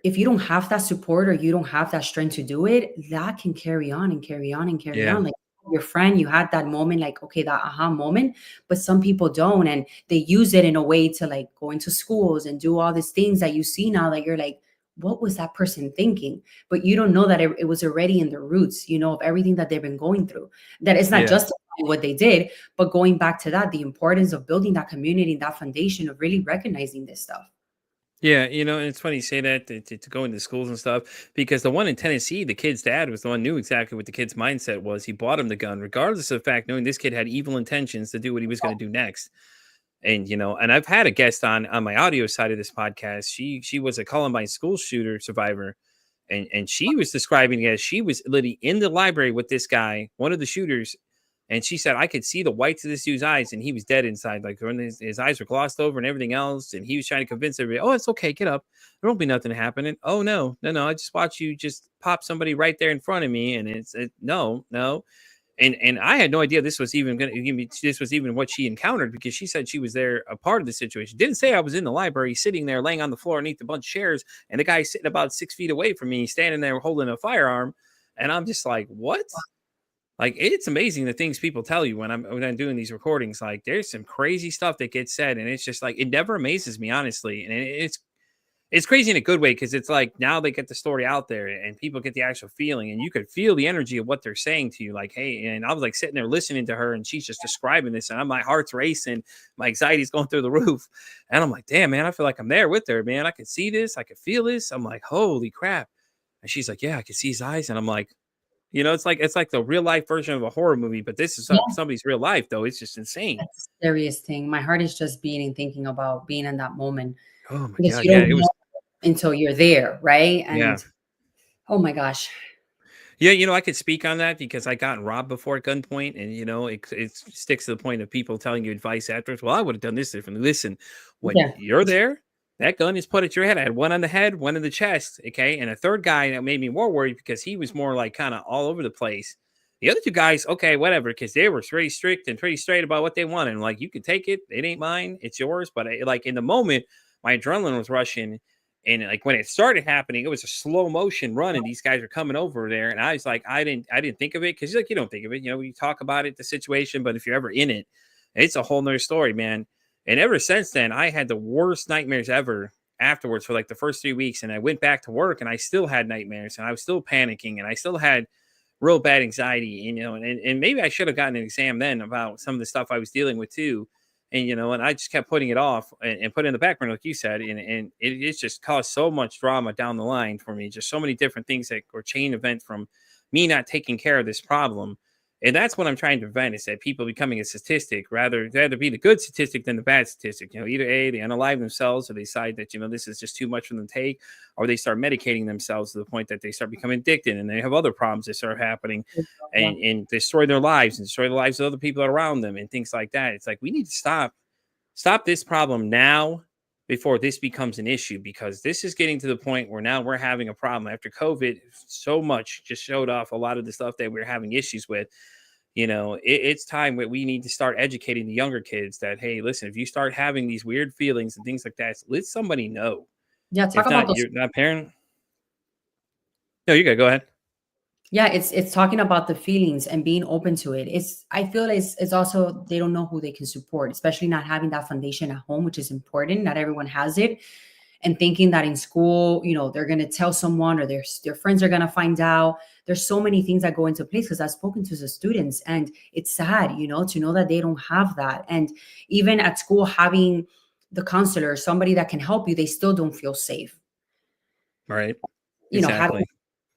if you don't have that support or you don't have that strength to do it, that can carry on and carry on and carry on. Like your friend, you had that moment, like, okay, that aha moment, but some people don't. And they use it in a way to like go into schools and do all these things that you see now that you're like, what was that person thinking? But you don't know that it was already in the roots, of everything that they've been going through. That it's not justifying what they did, but going back to that, the importance of building that community, that foundation of really recognizing this stuff. Yeah, and it's funny you say that to go into schools and stuff, because the one in Tennessee, the kid's dad was the one who knew exactly what the kid's mindset was. He bought him the gun, regardless of the fact, knowing this kid had evil intentions to do what he was going to do next. And, and I've had a guest on my audio side of this podcast. She was a Columbine school shooter survivor. And she was describing it as she was literally in the library with this guy, one of the shooters. And she said, I could see the whites of this dude's eyes, and he was dead inside. Like when his eyes were glossed over and everything else. And he was trying to convince everybody, oh, it's okay. Get up. There won't be nothing happening. Oh, no. I just watch you just pop somebody right there in front of me. And no. And I had no idea this was even what she encountered, because she said she was there, a part of the situation. Didn't say I was in the library sitting there laying on the floor underneath a bunch of chairs, and the guy sitting about 6 feet away from me, standing there holding a firearm. And I'm just like, what? Like, it's amazing the things people tell you when I'm doing these recordings. Like, there's some crazy stuff that gets said, and it's just like, it never amazes me, honestly. And it's crazy in a good way, because it's like now they get the story out there and people get the actual feeling, and you could feel the energy of what they're saying to you. Like, hey, and I was like sitting there listening to her, and she's just describing this, and my heart's racing, my anxiety's going through the roof, and I'm like, damn, man, I feel like I'm there with her, man. I can see this, I can feel this. I'm like, holy crap. And she's like, yeah, I can see his eyes, and I'm like, You know, it's like the real life version of a horror movie, but this is Yeah, somebody's real life though. It's just insane. that's the scariest thing. My heart is just beating thinking about being in that moment Oh my because god, you yeah, don't it know was until you're there, right? yeah. And oh my gosh. Yeah, you know, I could speak on that because I got robbed before at gunpoint, and you know, it sticks to the point of people telling you advice afterwards. Well, I would have done this differently. Listen, when Yeah. you're there, that gun is put at your head. I had one on the head, one in the chest, okay, and a third guy that made me more worried because he was more like kind of all over the place. The other two guys, okay, whatever, because they were pretty strict and pretty straight about what they wanted. And like, you can take it, it ain't mine, it's yours. But like in the moment, my adrenaline was rushing, and like when it started happening, it was a slow motion run, and these guys are coming over there. And I was like, I didn't think of it because like you don't think of it, you know, you talk about it, the situation, but if you're ever in it, it's a whole nother story, man. And ever since then, I had the worst nightmares ever afterwards for like the first 3 weeks. And I went back to work and I still had nightmares and I was still panicking and I still had real bad anxiety, you know, and maybe I should have gotten an exam then about some of the stuff I was dealing with too. And you know, and I just kept putting it off and put it in the background, like you said, and it's just caused so much drama down the line for me. Just so many different things that were chain events from me not taking care of this problem. And that's what I'm trying to prevent is that people becoming a statistic rather be the good statistic than the bad statistic. You know, either A, they unalive themselves or they decide that, you know, this is just too much for them to take, or they start medicating themselves to the point that they start becoming addicted and they have other problems that start happening Yeah. and destroy their lives and destroy the lives of other people around them and things like that. It's like we need to stop this problem now before this becomes an issue, because this is getting to the point where now we're having a problem after COVID. So much just showed off a lot of the stuff that we're having issues with. You know, it's time where we need to start educating the younger kids that, hey, listen, if you start having these weird feelings and things like that, let somebody know. Yeah, talk If about not, those. you're not parent. No, you gotta go ahead. Yeah, it's talking about the feelings and being open to it. It's I feel it's also they don't know who they can support, especially not having that foundation at home, which is important. Not everyone has it. And thinking that in school, you know, they're gonna tell someone or their friends are gonna find out. There's so many things that go into place because I've spoken to the students and it's sad, you know, to know that they don't have that. And even at school, having the counselor, somebody that can help you, they still don't feel safe. Right. You know, having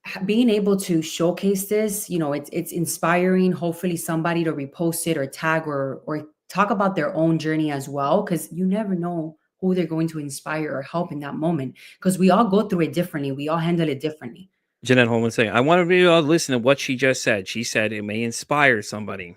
Exactly. being able to showcase this, you know, it's inspiring. Hopefully, somebody to repost it or tag or talk about their own journey as well, because you never know who they're going to inspire or help in that moment. Because we all go through it differently. We all handle it differently. Jeanette Holman saying, I want to be able to listen to what she just said. She said it may inspire somebody.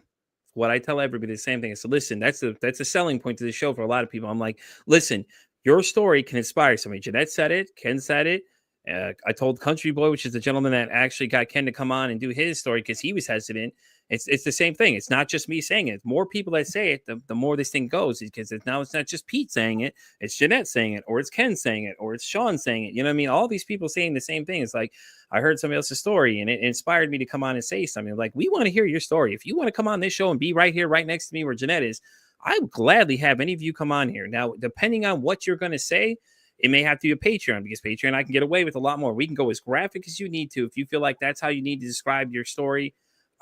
What I tell everybody the same thing. So listen, that's a selling point to the show for a lot of people. I'm like, listen, your story can inspire somebody. Jeanette said it, Ken said it. I told Country Boy, which is the gentleman that actually got Ken to come on and do his story because he was hesitant. It's the same thing. It's not just me saying it. More people that say it, the more this thing goes, because now it's not just Pete saying it. It's Jeanette saying it, or it's Ken saying it, or it's Sean saying it. You know what I mean? All these people saying the same thing. It's like I heard somebody else's story and it inspired me to come on and say something. Like, we want to hear your story. If you want to come on this show and be right here, right next to me where Jeanette is, I would gladly have any of you come on here. Now, depending on what you're going to say, it may have to be a Patreon, because Patreon, I can get away with a lot more. We can go as graphic as you need to. If you feel like that's how you need to describe your story,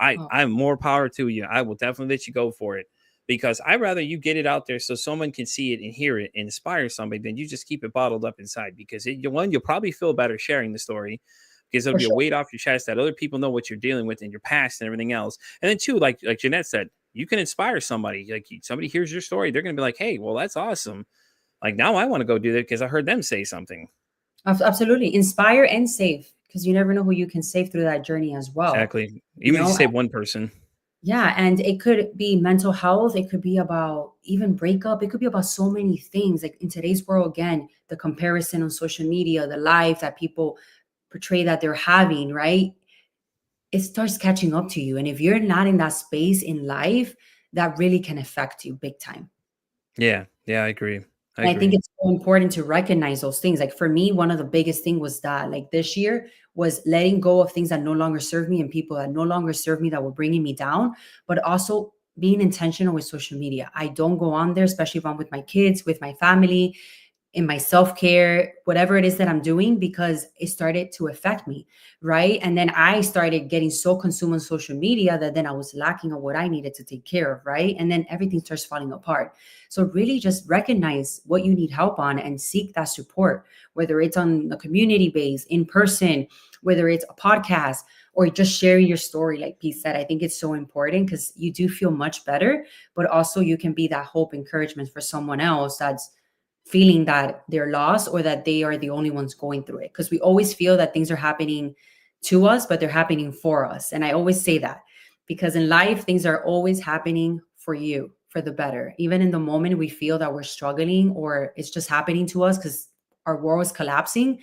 Oh, I'm more power to you. I will definitely let you go for it, because I'd rather you get it out there so someone can see it and hear it and inspire somebody than you just keep it bottled up inside. Because you'll probably feel better sharing the story, because it'll for be a sure. weight off your chest that other people know what you're dealing with in your past and everything else. And then too, like Jeanette said, you can inspire somebody. Like somebody hears your story, they're going to be like, hey, well, that's awesome. Like, now I want to go do that because I heard them say something. Absolutely. Inspire and save, because you never know who you can save through that journey as well. Exactly. You Even if you know, save one person. yeah, and it could be mental health. It could be about even breakup. It could be about so many things. Like in today's world, again, the comparison on social media, the life that people portray that they're having, right? It starts catching up to you. And if you're not in that space in life, that really can affect you big time. Yeah. Yeah, I agree. I And I think agree. it's so important to recognize those things. Like for me, one of the biggest thing was that like this year was letting go of things that no longer serve me and people that no longer serve me that were bringing me down, but also being intentional with social media. I don't go on there, especially if I'm with my kids, with my family, in my self-care, whatever it is that I'm doing, because it started to affect me, right? And then I started getting so consumed on social media that then I was lacking on what I needed to take care of, right? And then everything starts falling apart. So really just recognize what you need help on and seek that support, whether it's on the community base, in person, whether it's a podcast, or just sharing your story, like Pete said. I think it's so important because you do feel much better, but also you can be that hope, encouragement for someone else that's feeling that they're lost or that they are the only ones going through it. Because we always feel that things are happening to us, but they're happening for us. And I always say that because in life, things are always happening for you, for the better. Even in the moment we feel that we're struggling or it's just happening to us because our world is collapsing,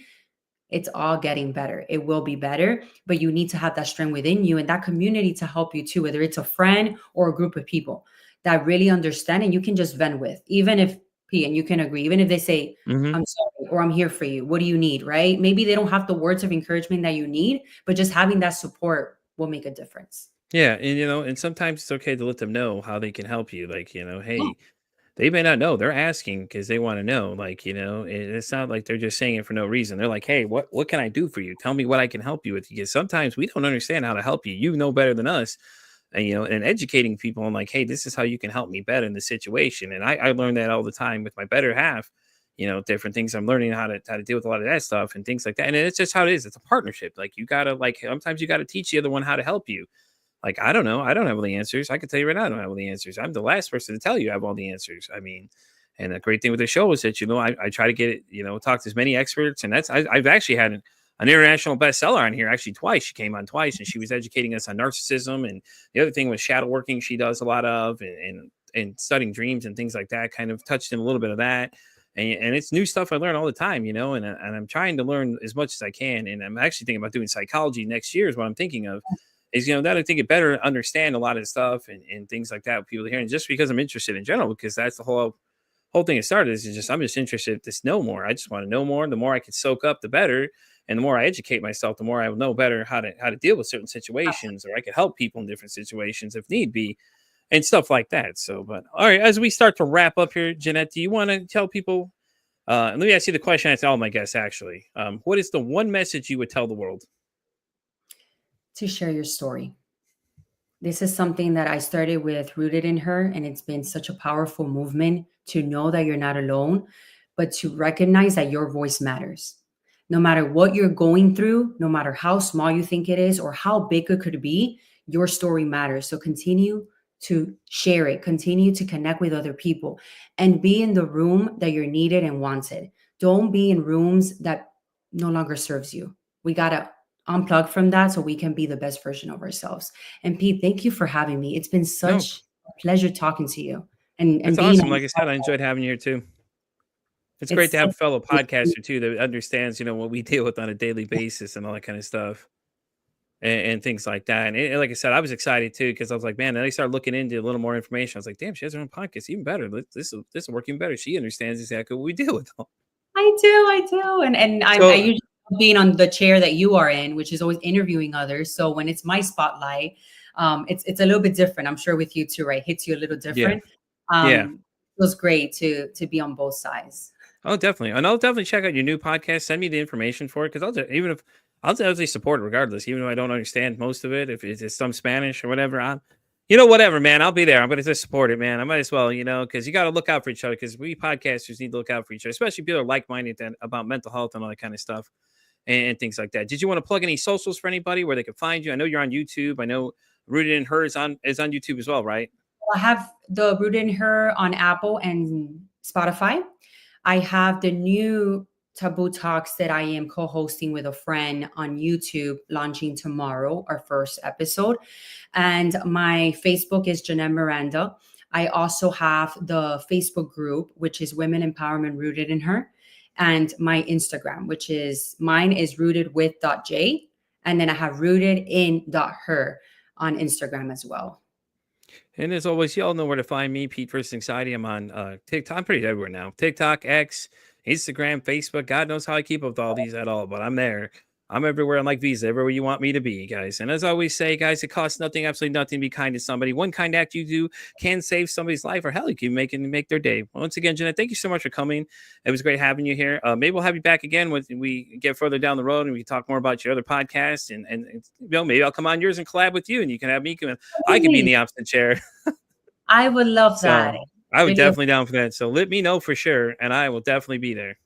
it's all getting better. It will be better, but you need to have that strength within you and that community to help you too, whether it's a friend or a group of people that really understand and you can just vent with, even if P and you can agree, even if they say, Mm-hmm. I'm sorry, or I'm here for you. What do you need? Right? Maybe they don't have the words of encouragement that you need, but just having that support will make a difference. Yeah, and and sometimes it's okay to let them know how they can help you. Like, Yeah. hey, they may not know. They're asking because they want to know. Like, it's not like they're just saying it for no reason. They're like, hey, what can I do for you? Tell me what I can help you with. Because sometimes we don't understand how to help you. You know better than us. And and educating people on like, hey, this is how you can help me better in the situation. And I learned that all the time with my better half. Different things I'm learning how to deal with a lot of that stuff and things like that. And it's just how it is. It's a partnership. Like you gotta like sometimes you gotta teach the other one how to help you. Like, I don't know. I don't have all the answers. I can tell you right now, I don't have all the answers. I'm the last person to tell you I have all the answers. I mean, and the great thing with the show is that, I try to get it, talk to as many experts. And I've actually had an international bestseller on here actually twice. She came on twice and she was educating us on narcissism. And the other thing was shadow working. She does a lot of and studying dreams and things like that, kind of touched in a little bit of that. And it's new stuff I learn all the time, and I'm trying to learn as much as I can. And I'm actually thinking about doing psychology next year is what I'm thinking of. Is that I think it better understand a lot of stuff and things like that with people here. And just because I'm interested in general, because that's the whole thing it started is just I'm just interested to know more. I just want to know more. The more I can soak up, the better. And the more I educate myself, the more I will know better how to deal with certain situations, or I could help people in different situations if need be, and stuff like that. So, but all right, as we start to wrap up here, Jeanette, do you want to tell people? Let me ask you the question I tell all my guests actually. What is the one message you would tell the world? To share your story. This is something that I started with Rooted in Her, and it's been such a powerful movement to know that you're not alone, but to recognize that your voice matters. No matter what you're going through, no matter how small you think it is or how big it could be, your story matters. So continue to share it, continue to connect with other people, and be in the room that you're needed and wanted. Don't be in rooms that no longer serves you. We got to unplug from that so we can be the best version of ourselves. And Pete, thank you for having me. It's been No, such a pleasure talking to you and it's being awesome. on Like this I said, I podcast. enjoyed having you here too. It's great It's to have a fellow so podcaster too that understands, what we deal with on a daily basis and all that kind of stuff and things like that. And like I said, I was excited too because I was like, man, then I started looking into a little more information. I was like, damn, she has her own podcast, even better. This will work even better. She understands exactly what we deal with. I do. And I So usually love being on the chair that you are in, which is always interviewing others. So when it's my spotlight, it's a little bit different. I'm sure with you too, right? Hits you a little yeah, different. yeah. It was great to be on both sides. Oh, definitely. And I'll definitely check out your new podcast. Send me the information for it because even if I'll definitely support it regardless, even though I don't understand most of it. If it's some Spanish or whatever, whatever, man. I'll be there. I'm going to just support it, man. I might as well, because you got to look out for each other because we podcasters need to look out for each other, especially people are like minded about mental health and all that kind of stuff and things like that. Did you want to plug any socials for anybody where they can find you? I know you're on YouTube. I know Rooted in Her is on YouTube as well, right? I have the Rooted in Her on Apple and Spotify. I have the new Taboo Talks that I am co-hosting with a friend on YouTube, launching tomorrow, our first episode. And my Facebook is Jeanette Miranda. I also have the Facebook group, which is Women Empowerment Rooted in Her. And my Instagram, which is mine is rooted with.j. And then I have rooted in.her on Instagram as well. And as always, y'all know where to find me, Pete versus Anxiety. I'm on TikTok. I'm pretty everywhere now. TikTok, X, Instagram, Facebook. God knows how I keep up with all these at all, but I'm there. I'm everywhere. I'm like Visa, everywhere you want me to be, guys. And as I always say, guys, it costs nothing, absolutely nothing to be kind to somebody. One kind act you do can save somebody's life, or hell, you can make their day. Once again, Jeanette, thank you so much for coming. It was great having you here. Maybe we'll have you back again when we get further down the road and we can talk more about your other podcasts. And maybe I'll come on yours and collab with you, and you can have me come in. I could be in the opposite chair. I would love that. So I would definitely down for that. So let me know for sure, and I will definitely be there.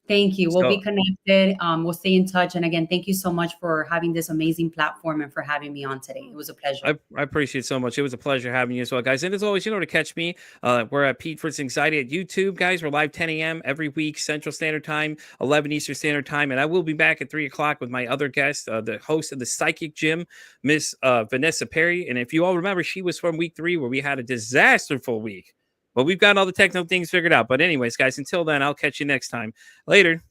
Thank you. We'll be So connected. We'll stay in touch. And again, thank you so much for having this amazing platform and for having me on today. It was a pleasure. I appreciate it so much. It was a pleasure having you as well, guys. And as always, you know where to catch me. We're at Pete Fritz Anxiety at YouTube, guys. We're live 10 a.m. every week, Central Standard Time, 11 Eastern Standard Time. And I will be back at 3 o'clock with my other guest, the host of the Psychic Gym, Miss Vanessa Perry. And if you all remember, she was from week 3 where we had a disasterful week. But we've got all the technical things figured out. But anyways, guys, until then, I'll catch you next time. Later.